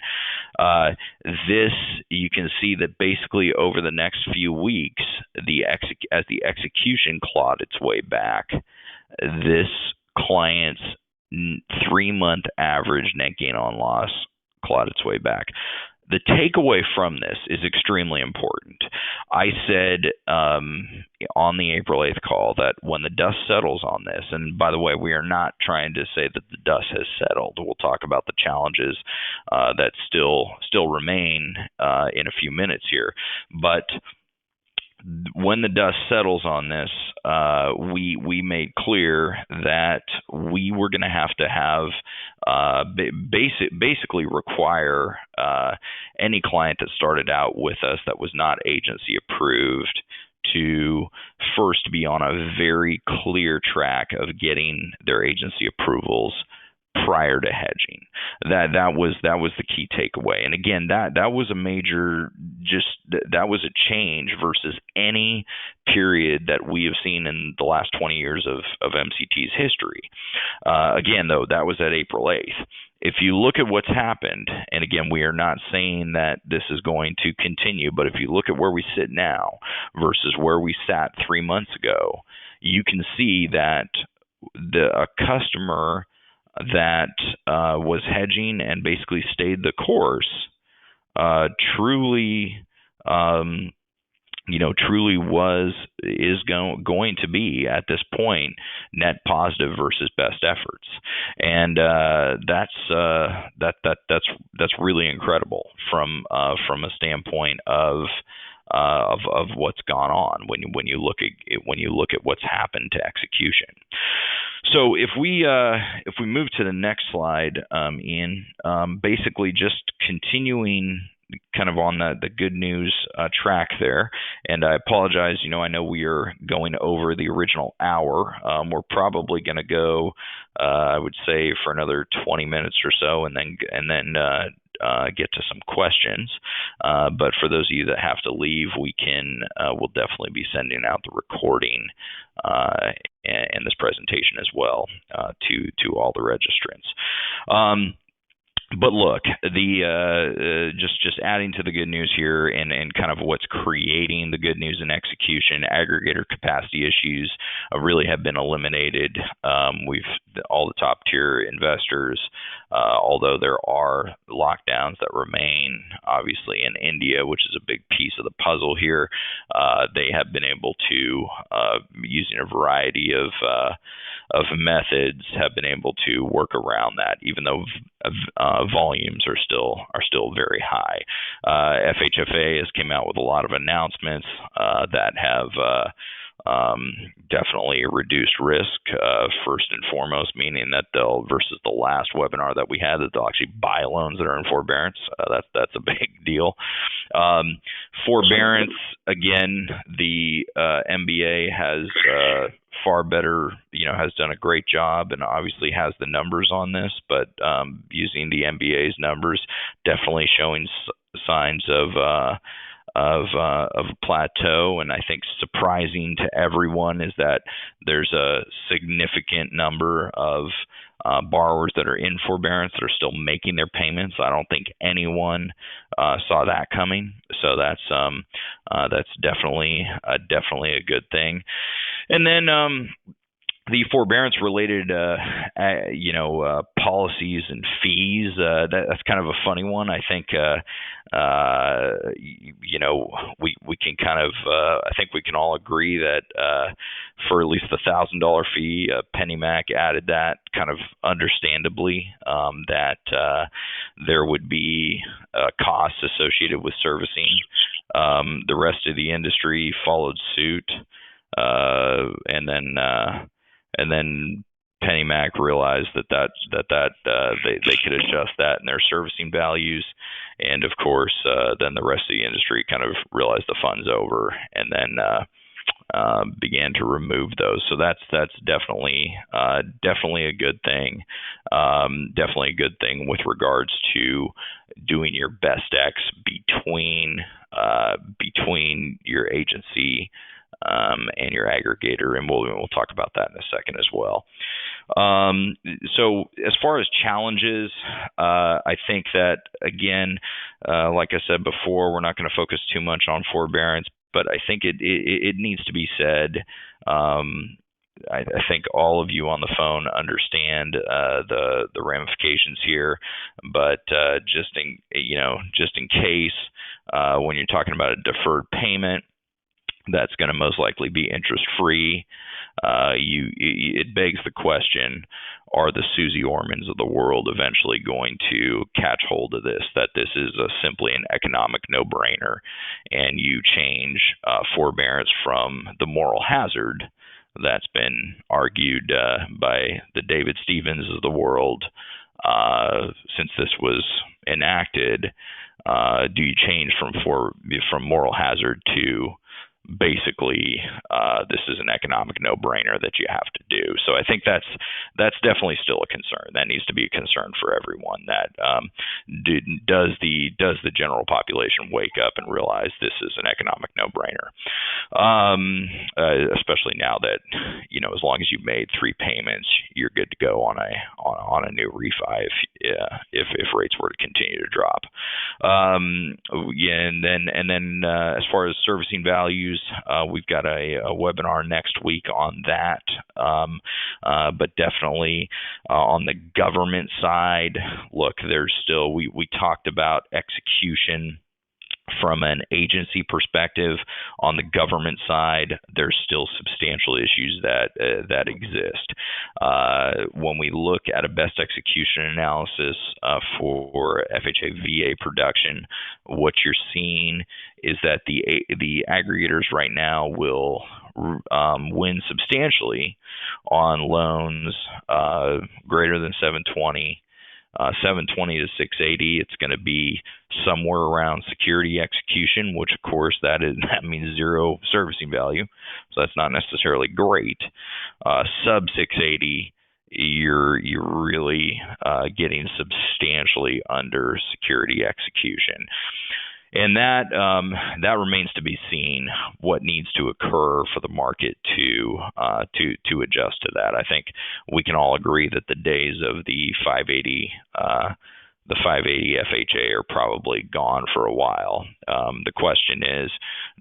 This, you can see that basically over the next few weeks, as the execution clawed its way back, this client's 3-month average net gain on loss clawed its way back. The takeaway from this is extremely important. I said on the April 8th call that when the dust settles on this, and by the way, we are not trying to say that the dust has settled. We'll talk about the challenges that still remain in a few minutes here. But when the dust settles on this, we made clear that we were going to have basically require any client that started out with us that was not agency approved to first be on a very clear track of getting their agency approvals prior to hedging. That was the key takeaway. And again, that was a major, that was a change versus any period that we have seen in the last 20 years of MCT's history. Again, though, that was at April 8th. If you look at what's happened, and again, we are not saying that this is going to continue, but if you look at where we sit now versus where we sat 3 months ago, you can see that a customer that was hedging and basically stayed the course truly is going to be at this point net positive versus best efforts, and that's really incredible from a standpoint of what's gone on when you look at what's happened to execution. So if we move to the next slide, Ian, basically just continuing kind of on the good news track there, and I apologize. I know we are going over the original hour. We're probably going to go, I would say, for another 20 minutes or so, and then get to some questions. But for those of you that have to leave, we'll definitely be sending out the recording and this presentation as well to all the registrants. But look, just adding to the good news here, and kind of what's creating the good news in execution, aggregator capacity issues really have been eliminated. All the top tier investors, although there are lockdowns that remain, obviously in India, which is a big piece of the puzzle here, they have been able to, using a variety of methods, have been able to work around that, even though volumes are still very high. FHFA has came out with a lot of announcements that have definitely reduced risk, first and foremost, meaning that they'll, versus the last webinar that we had, that they'll actually buy loans that are in forbearance. That's a big deal. Forbearance, again, the MBA has far better, has done a great job, and obviously has the numbers on this, but using the MBA's numbers, definitely showing signs of a plateau. And I think surprising to everyone is that there's a significant number of borrowers that are in forbearance that are still making their payments. I don't think anyone saw that coming. So that's definitely a good thing. And then the forbearance related, policies and fees, that's kind of a funny one. I think, we can kind of, I think we can all agree that for at least the $1,000 fee, PennyMac added that kind of understandably, that there would be costs associated with servicing. The rest of the industry followed suit, and then PennyMac realized that they could adjust that in their servicing values, and of course, then the rest of the industry kind of realized the fun's over, and then began to remove those. So that's definitely a good thing. Definitely a good thing with regards to doing your best X between your agency and your aggregator, and we'll talk about that in a second as well. So as far as challenges, I think that, again, like I said before, we're not going to focus too much on forbearance, but I think it needs to be said. I think all of you on the phone understand the ramifications here, but just in case, when you're talking about a deferred payment, that's going to most likely be interest free. It begs the question: are the Susie Ormans of the world eventually going to catch hold of this? That this is simply an economic no-brainer, and you change forbearance from the moral hazard that's been argued by the David Stevens of the world since this was enacted. Do you change from moral hazard to basically this is an economic no-brainer that you have to do? So I think that's definitely still a concern. That needs to be a concern for everyone. That does the general population wake up and realize this is an economic no-brainer? Especially now that as long as you've made 3 payments, you're good to go on a new refi if rates were to continue to drop. And then as far as servicing values, we've got a webinar next week on that. But definitely on the government side, look, there's still, we talked about execution from an agency perspective. On the government side, there's still substantial issues that exist. When we look at a best execution analysis for FHA VA production, what you're seeing is that the aggregators right now will win substantially on loans greater than 720. 720 to 680, it's going to be somewhere around security execution, which of course that means zero servicing value, so that's not necessarily great. Sub 680, you're really getting substantially under security execution. And that remains to be seen what needs to occur for the market to adjust to that. I think we can all agree that the days of the 580 FHA are probably gone for a while. The question is,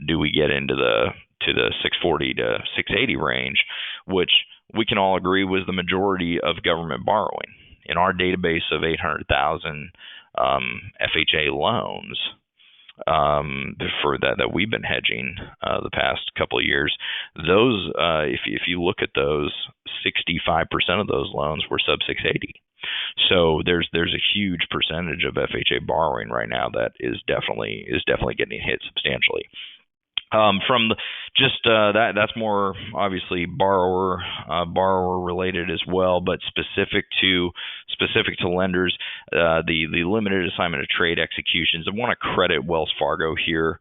do we get into the 640 to 680 range, which we can all agree was the majority of government borrowing in our database of 800,000 FHA loans. For that we've been hedging the past couple of years, those if you look at those, 65% of those loans were sub 680. So there's a huge percentage of FHA borrowing right now that is definitely getting hit substantially. That's more obviously borrower related as well, but specific to lenders, the limited assignment of trade executions. I want to credit Wells Fargo here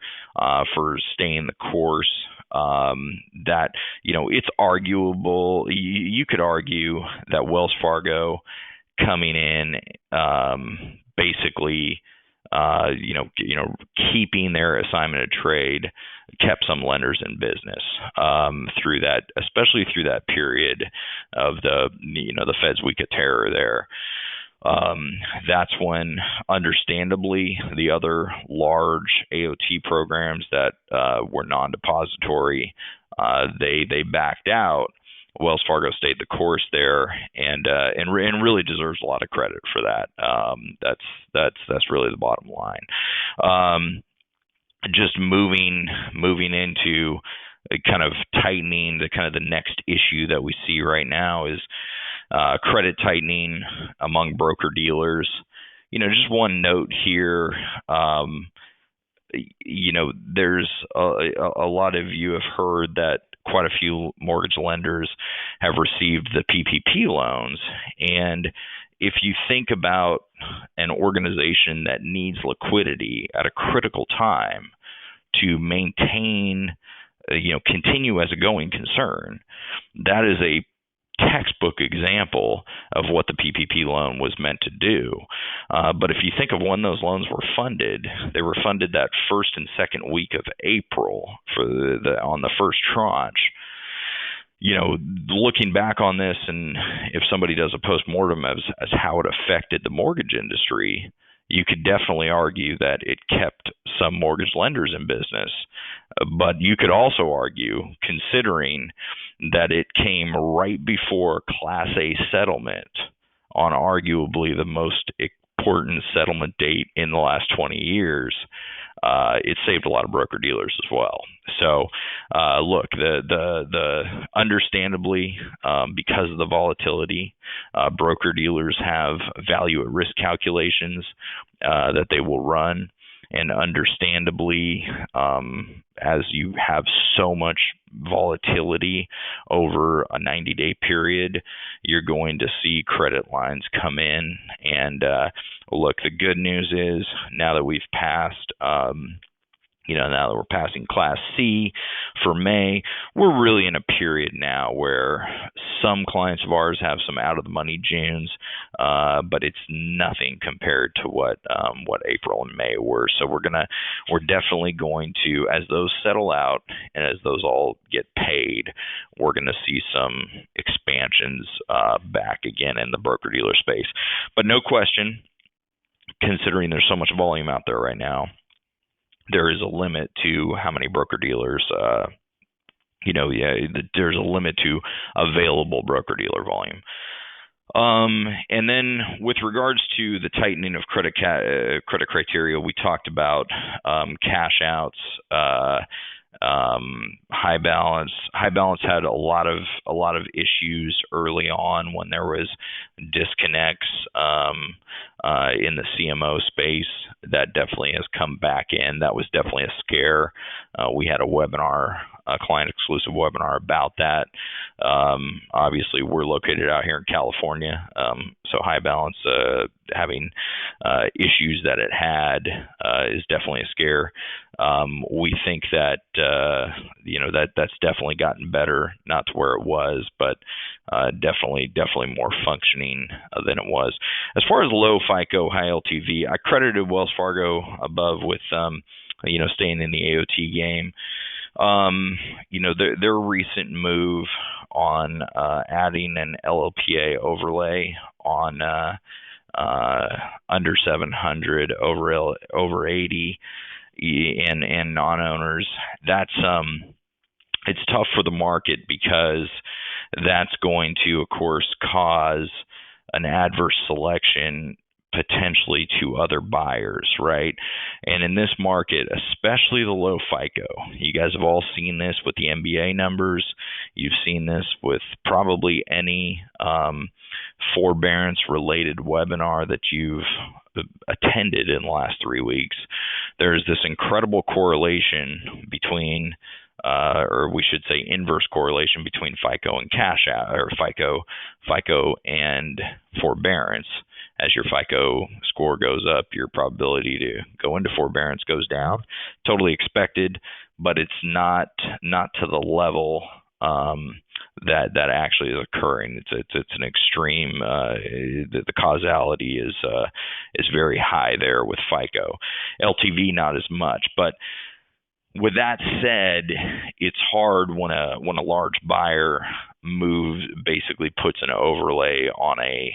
for staying the course. That it's arguable. You could argue that Wells Fargo coming in basically keeping their assignment of trade kept some lenders in business through that, especially through that period of the Fed's week of terror there. That's when, understandably, the other large AOT programs that were non-depository, they backed out. Wells Fargo stayed the course there, and really deserves a lot of credit for that. That's really the bottom line. Just moving into kind of tightening, the next issue that we see right now is credit tightening among broker dealers. Just one note here. There's a lot of you have heard that quite a few mortgage lenders have received the PPP loans. And if you think about an organization that needs liquidity at a critical time to maintain, continue as a going concern, that is a textbook example of what the PPP loan was meant to do. But if you think of when those loans were funded, they were funded that first and second week of April for on the first tranche. Looking back on this, and if somebody does a postmortem as how it affected the mortgage industry, you could definitely argue that it kept some mortgage lenders in business. But you could also argue, considering that it came right before Class A settlement on arguably the most important settlement date in the last 20 years, it saved a lot of broker dealers as well. So, look, the understandably, because of the volatility, broker dealers have value at risk calculations that they will run. And understandably, as you have so much volatility over a 90-day period, you're going to see credit lines come in. And look, the good news is now that we've passed, now that we're passing Class C for May, we're really in a period now where some clients of ours have some out-of-the-money Junes, but it's nothing compared to what April and May were. So we're definitely going to, as those settle out and as those all get paid, we're going to see some expansions back again in the broker-dealer space. But no question, considering there's so much volume out there right now, there is a limit to how many broker dealers, there's a limit to available broker dealer volume. And then with regards to the tightening of credit criteria, we talked about cash outs, high balance. High balance had a lot of issues early on when there was disconnects in the CMO space. That definitely has come back in. That was definitely a scare. We had a webinar, a client exclusive webinar about that. Obviously, we're located out here in California, so high balance having issues that it had is definitely a scare. We think that that's definitely gotten better, not to where it was, but definitely more functioning than it was. As far as low FICO, high LTV, I credited Wells Fargo above with staying in the AOT game. Their recent move on adding an LLPA overlay on under 700 over 80 and non-owners, that's it's tough for the market because that's going to, of course, cause an adverse selection potentially to other buyers, right? And in this market, especially the low FICO, you guys have all seen this with the MBA numbers. You've seen this with probably any forbearance related webinar that you've attended in the last 3 weeks. There's this incredible correlation between or we should say inverse correlation between FICO and cash out, or FICO and forbearance. As your FICO score goes up, your probability to go into forbearance goes down. Totally expected, but it's not to the level that actually is occurring. It's an extreme. The causality is very high there with FICO. LTV not as much, but with that said, it's hard when a large buyer basically puts an overlay on a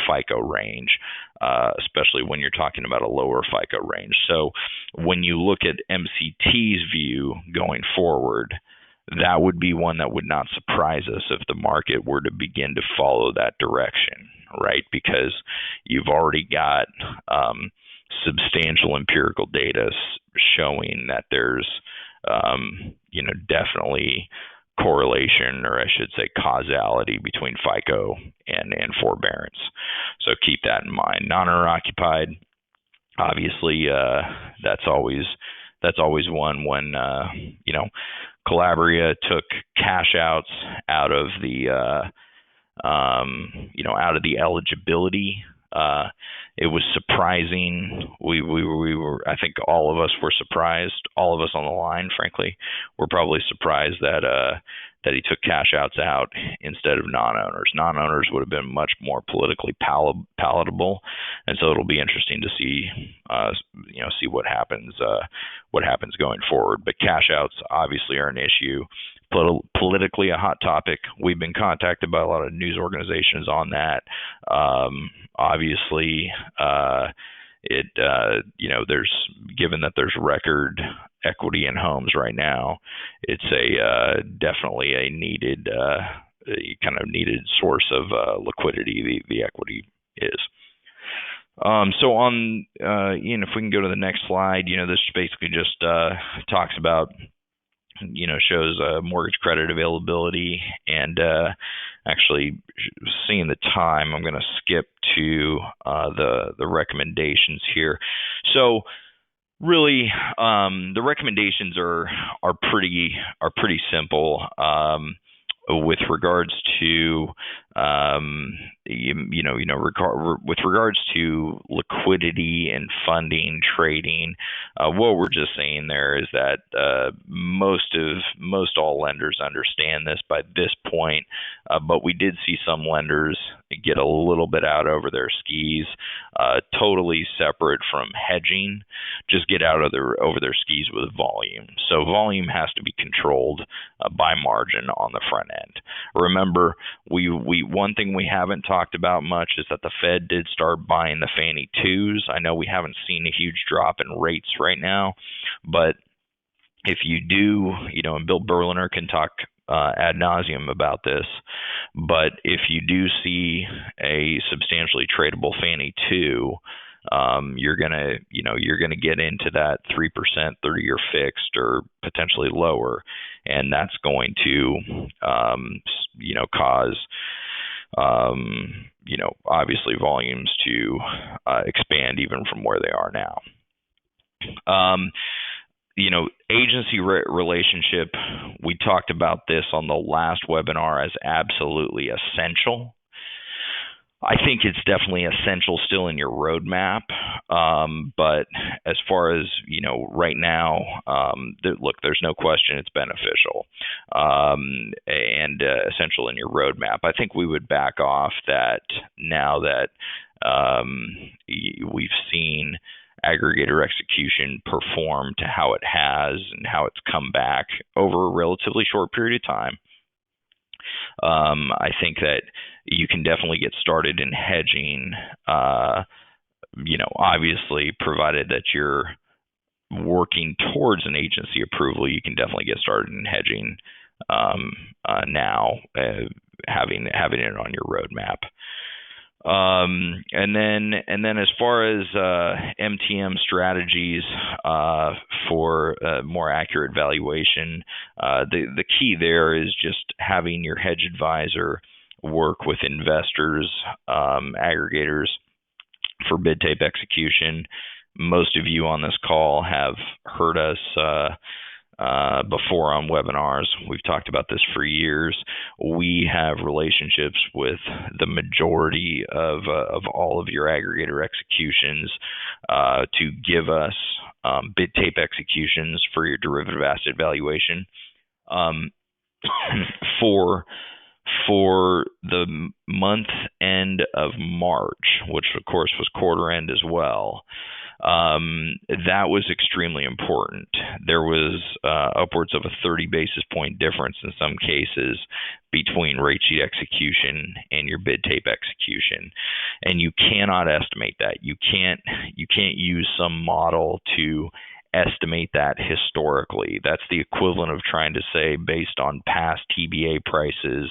FICO range, especially when you're talking about a lower FICO range. So when you look at MCT's view going forward, that would be one that would not surprise us if the market were to begin to follow that direction, right? Because you've already got substantial empirical data showing that there's definitely correlation, or I should say causality, between FICO and forbearance. So keep that in mind. Non-owner occupied, obviously, that's always one when Calabria took cash outs out of the out of the eligibility. It was surprising. We were, I think all of us were surprised. All of us on the line, frankly, were probably surprised that he took cash outs out instead of non-owners. Non-owners would have been much more politically palatable, and so it'll be interesting to see what happens going forward. But cash outs obviously are an issue. Politically a hot topic. We've been contacted by a lot of news organizations on that. Obviously, given that there's record equity in homes right now, it's definitely a needed source of liquidity. The equity is. So on, Ian, if we can go to the next slide, this basically just talks about, shows mortgage credit availability, and actually seeing the time, I'm going to skip to the recommendations here. So really, the recommendations are pretty simple. With regards to with regards to liquidity and funding, trading, what we're just saying there is that most all lenders understand this by this point, but we did see some lenders get a little bit out over their skis, totally separate from hedging, just get out over their skis with volume. So volume has to be controlled by margin on the front end. Remember, one thing we haven't talked about much is that the Fed did start buying the Fannie 2s. I know we haven't seen a huge drop in rates right now, but if you do, and Bill Berliner can talk ad nauseum about this, but if you do see a substantially tradable Fannie 2, you're gonna get into that 3% 30-year fixed or potentially lower, and that's going to cause obviously volumes to expand even from where they are now. Agency relationship, we talked about this on the last webinar as absolutely essential. I think it's definitely essential still in your roadmap, but as far as right now, look, there's no question it's beneficial and essential in your roadmap. I think we would back off that now that we've seen aggregator execution perform to how it has and how it's come back over a relatively short period of time. I think that you can definitely get started in hedging, obviously, provided that you're working towards an agency approval, you can definitely get started in hedging now, having it on your roadmap. And then as far as MTM strategies for more accurate valuation, the key there is just having your hedge advisor work with investors, aggregators for bid tape execution. Most of you on this call have heard us before on webinars. We've talked about this for years. We have relationships with the majority of all of your aggregator executions to give us bid tape executions for your derivative asset valuation. For For the month end of March, which of course was quarter end as well, that was extremely important. There was upwards of a 30 basis point difference in some cases between rate sheet execution and your bid tape execution, and you cannot estimate that. You can't use some model to estimate that historically. That's the equivalent of trying to say, based on past TBA prices,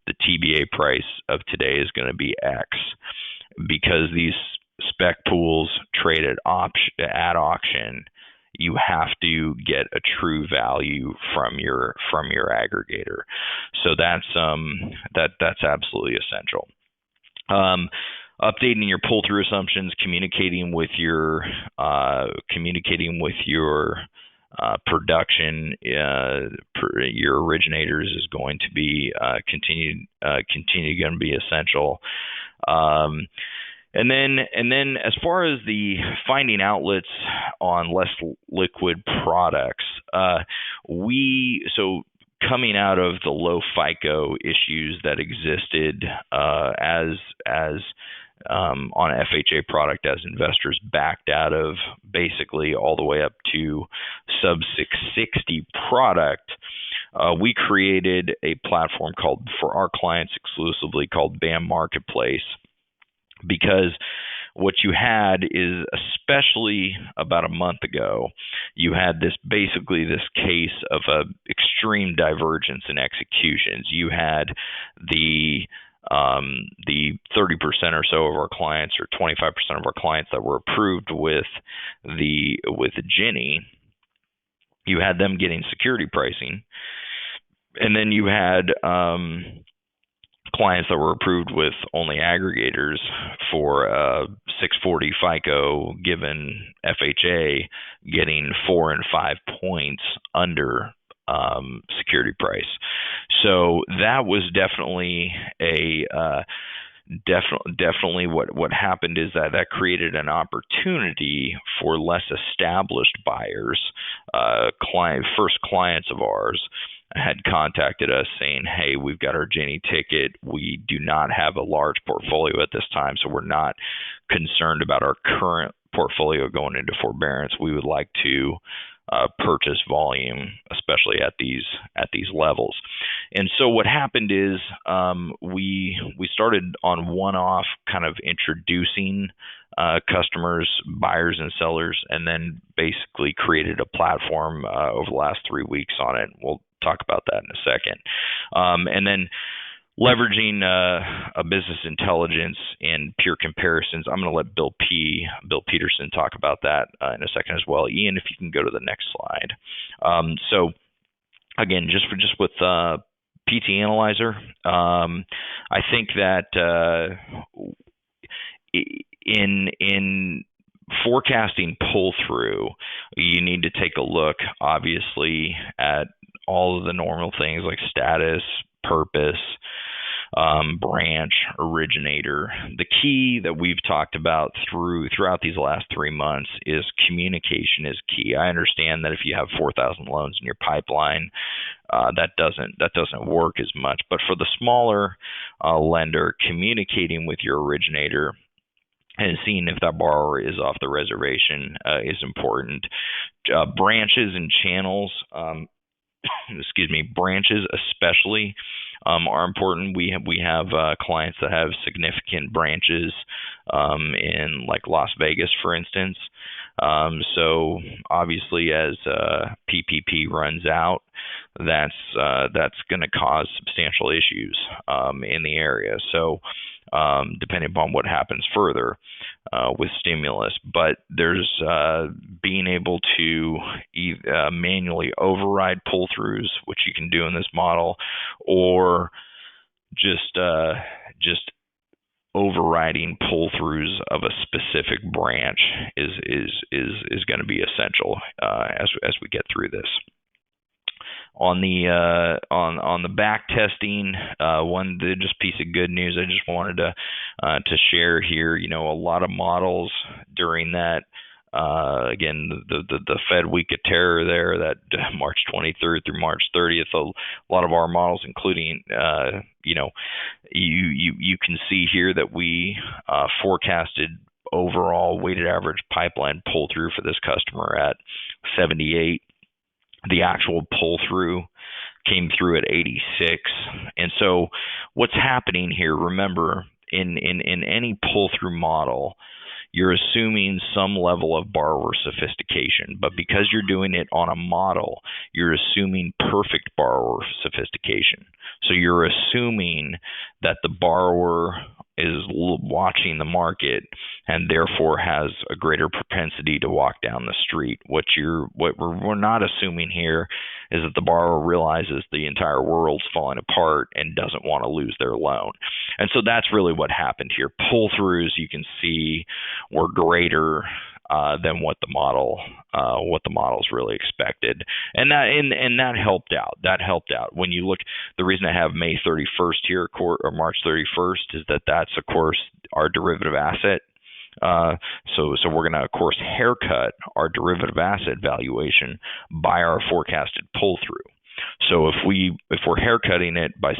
the TBA price of today is going to be X, because these spec pools trade at auction. You have to get a true value from your aggregator. So that's absolutely essential. Updating your pull-through assumptions, communicating with your production, your originators is going to be continue going to be essential. And then as far as the finding outlets on less liquid products, coming out of the low FICO issues that existed on FHA product, as investors backed out of basically all the way up to sub 660 product, we created a platform for our clients exclusively called Mbs Marketplace. Because what you had is, especially about a month ago, you had this case of a extreme divergence in executions. You had the 30% or so of our clients, or 25% of our clients that were approved with Ginnie. You had them getting security pricing, and then you had clients that were approved with only aggregators for 640 FICO given FHA getting 4 and 5 points under security price. So that was definitely definitely what happened is that created an opportunity for less established buyers. First clients of ours had contacted us saying, hey, we've got our Ginnie ticket. We do not have a large portfolio at this time, so we're not concerned about our current portfolio going into forbearance. We would like to purchase volume, especially at these levels. And so what happened is we started on one-off kind of introducing customers, buyers and sellers, and then basically created a platform over the last 3 weeks on it. We'll talk about that in a second. And then leveraging a business intelligence and peer comparisons. I'm going to let Bill Peterson talk about that in a second as well. Ian, if you can go to the next slide. So again, just with PT Analyzer, I think that in forecasting pull-through, you need to take a look, obviously, at all of the normal things like status, purpose, branch, originator. The key that we've talked about throughout these last 3 months is communication is key. I understand that if you have 4,000 loans in your pipeline, that doesn't work as much. But for the smaller lender, communicating with your originator and seeing if that borrower is off the reservation is important. Branches and channels, branches especially are important. We have clients that have significant branches in like Las Vegas, for instance. So obviously, as PPP runs out, that's going to cause substantial issues in the area. So depending upon what happens further with stimulus, but there's being able to manually override pull-throughs, which you can do in this model, or just overriding pull-throughs of a specific branch is going to be essential as we get through this. On the back testing, just piece of good news I just wanted to share here. You know, a lot of models during that Again, the Fed week of terror there, that March 23rd through March 30th, a lot of our models, including, you can see here that we forecasted overall weighted average pipeline pull through for this customer at 78. The actual pull through came through at 86. And so what's happening here, remember, in any pull through model, you're assuming some level of borrower sophistication, but because you're doing it on a model, you're assuming perfect borrower sophistication. So you're assuming that the borrower is watching the market and therefore has a greater propensity to walk down the street. What we're not assuming here is that the borrower realizes the entire world's falling apart and doesn't want to lose their loan. And so that's really what happened here. Pull-throughs, you can see, were greater than what the models really expected, and that helped out. That helped out. When you look, the reason I have May 31st here or March 31st is that that's of course our derivative asset. So we're going to of course haircut our derivative asset valuation by our forecasted pull through. So if we're haircutting it by at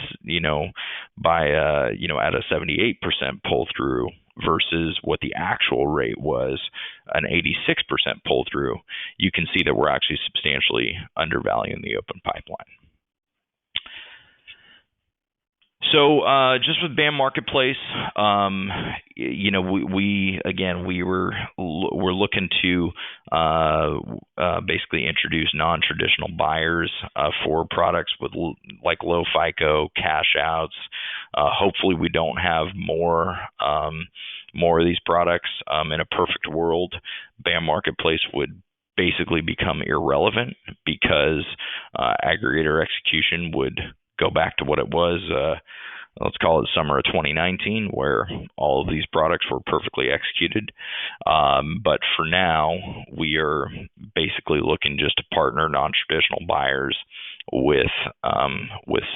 a 78% pull through versus what the actual rate was, an 86% pull through, you can see that we're actually substantially undervaluing the open pipeline. So just with BAM Marketplace, we're looking to basically introduce non-traditional buyers for products with like low FICO, cash outs. Hopefully, we don't have more of these products. In a perfect world, BAM Marketplace would basically become irrelevant because aggregator execution would go back to what it was, let's call it summer of 2019, where all of these products were perfectly executed. But for now, we are basically looking just to partner non-traditional buyers with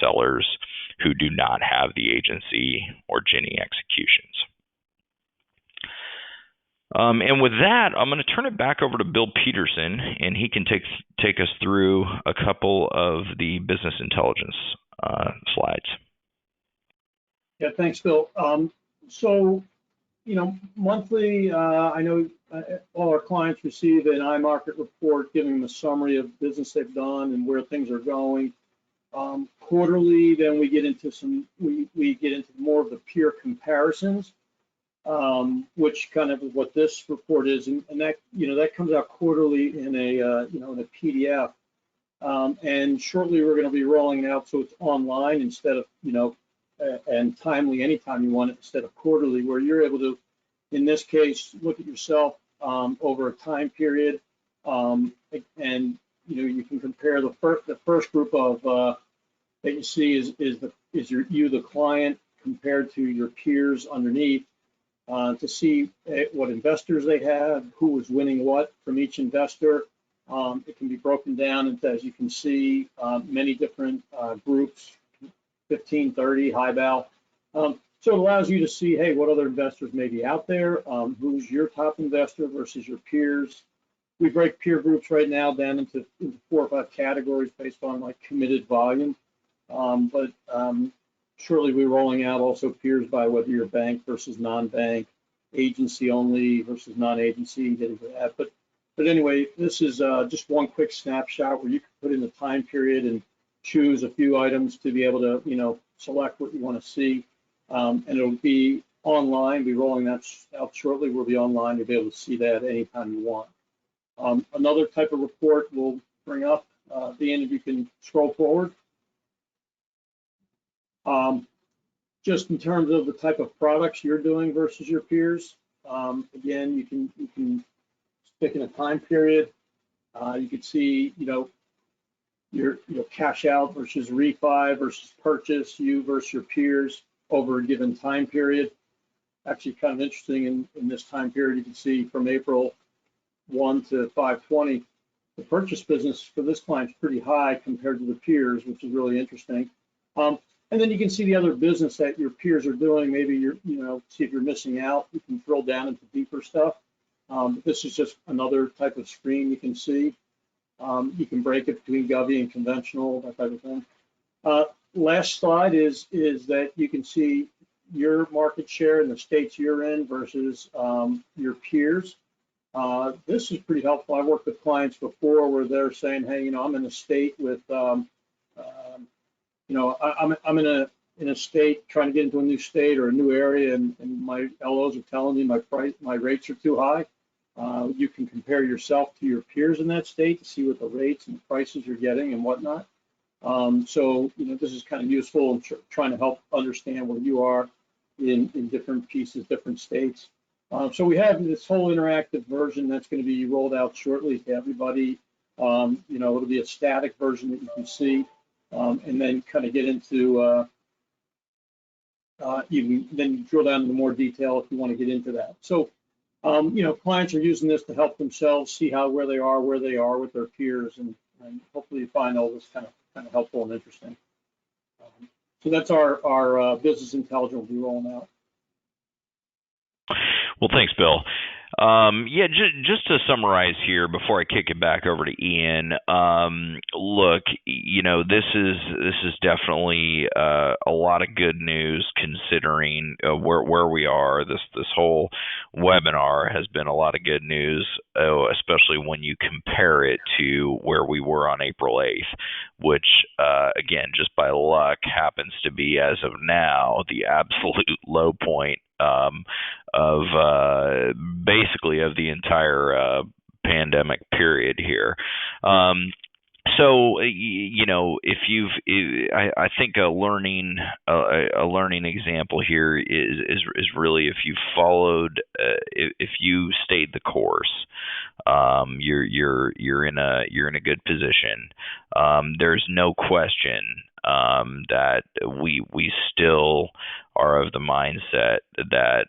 sellers who do not have the agency or Ginny executions. And with that, I'm going to turn it back over to Bill Peterson, and he can take us through a couple of the business intelligence slides. Yeah, thanks, Bill. So, monthly, I know all our clients receive an iMarket report giving them a summary of business they've done and where things are going. Quarterly, then we get into we get into more of the peer comparisons, which kind of is what this report is, and that that comes out quarterly in a in a PDF. And shortly we're going to be rolling it out so it's online instead of and timely anytime you want it instead of quarterly, where you're able to, in this case, look at yourself over a time period, and you can compare the first group of that you see is the client compared to your peers underneath, to see what investors they have, who was winning what from each investor. It can be broken down into, as you can see, many different groups, 15, 30, high val. So it allows you to see, hey, what other investors may be out there, who's your top investor versus your peers. We break peer groups right now down into 4 or 5 categories based on like committed volume. But shortly we're rolling out also peers by whether you're bank versus non-bank, agency only versus non-agency, get into that. But anyway, this is just one quick snapshot where you can put in the time period and choose a few items to be able to, select what you want to see. And it'll be online. We'll be rolling that out shortly. We'll be online. You'll be able to see that anytime you want. Another type of report we'll bring up at the end, if you can scroll forward. Just in terms of the type of products you're doing versus your peers. Again, you can stick in a time period. You can see, your cash out versus refi versus purchase, you versus your peers over a given time period. Actually kind of interesting in this time period, you can see from April 1 to 5/20, the purchase business for this client is pretty high compared to the peers, which is really interesting. And then you can see the other business that your peers are doing. Maybe you're, see if you're missing out. You can drill down into deeper stuff. This is just another type of screen you can see. You can break it between Govy and conventional, that type of thing. Last slide is that you can see your market share in the states you're in versus your peers. This is pretty helpful. I've worked with clients before where they're saying, hey, you know, I'm in a state with, you know, I'm in a state trying to get into a new state or a new area, and my LOs are telling me my rates are too high. You can compare yourself to your peers in that state to see what the rates and the prices you're getting and whatnot. So, you know, this is kind of useful in trying to help understand where you are in different pieces, different states. So we have this whole interactive version that's going to be rolled out shortly to everybody. You know, it'll be a static version that you can see, and then kind of get into, you can then drill down into more detail if you want to get into that. So, you know, clients are using this to help themselves see where they are with their peers, and hopefully you find all this kind of helpful and interesting. So that's our business intelligence we'll be rolling out. Well, thanks, Bill. Yeah, just to summarize here before I kick it back over to Ian. Look, you know, this is definitely a lot of good news considering where we are. This whole webinar has been a lot of good news, especially when you compare it to where we were on April 8th, which again, just by luck, happens to be, as of now, the absolute low point of basically of the entire pandemic period here. So, you know, I think a learning example here is really if you followed, if you stayed the course, you're in a good position. There's no question that we still are of the mindset that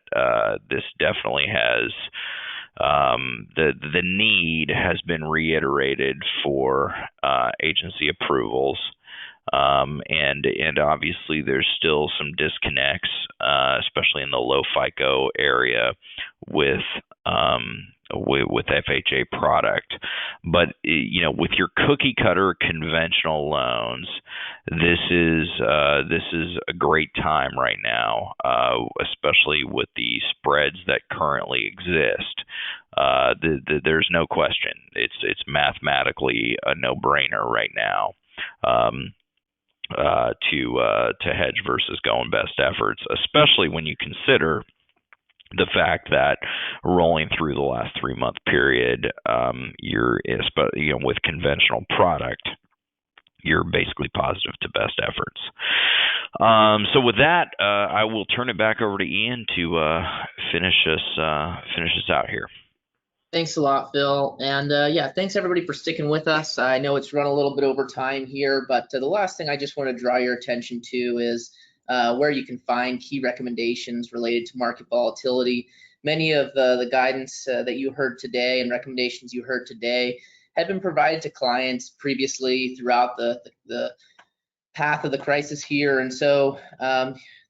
this definitely has the need has been reiterated for agency approvals, and obviously there's still some disconnects, especially in the low FICO area with FHA product. But you know, with your cookie cutter conventional loans, this is a great time right now, especially with the spreads that currently exist. There's no question. It's mathematically a no-brainer right now to hedge versus going best efforts, especially when you consider the fact that rolling through the last 3-month period, you're with conventional product, you're basically positive to best efforts. So with that, I will turn it back over to Ian to finish us out here. Thanks a lot, Phil. And yeah, thanks everybody for sticking with us. I know it's run a little bit over time here, but the last thing I just want to draw your attention to is where you can find key recommendations related to market volatility. Many of the guidance that you heard today and recommendations you heard today had been provided to clients previously throughout the path of the crisis here. And so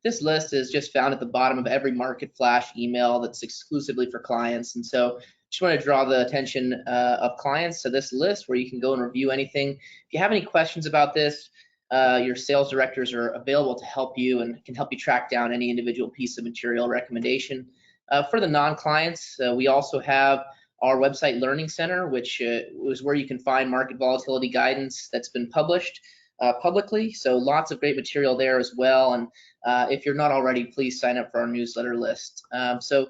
this list is just found at the bottom of every market flash email that's exclusively for clients. And so just want to draw the attention of clients to this list where you can go and review anything. If you have any questions about this, your sales directors are available to help you and can help you track down any individual piece of material recommendation. For the non-clients, we also have our website learning center, which is where you can find market volatility guidance that's been published publicly. So lots of great material there as well. And if you're not already, please sign up for our newsletter list. So,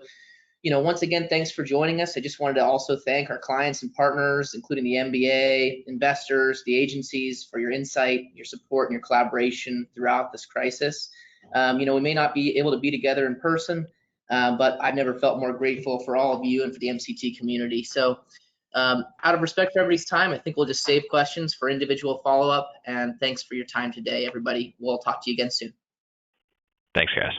you know, once again, thanks for joining us. I just wanted to also thank our clients and partners, including the MBA, investors, the agencies, for your insight, your support, and your collaboration throughout this crisis. You know, we may not be able to be together in person, but I've never felt more grateful for all of you and for the MCT community. So out of respect for everybody's time, I think we'll just save questions for individual follow-up. And thanks for your time today, everybody. We'll talk to you again soon. Thanks, guys.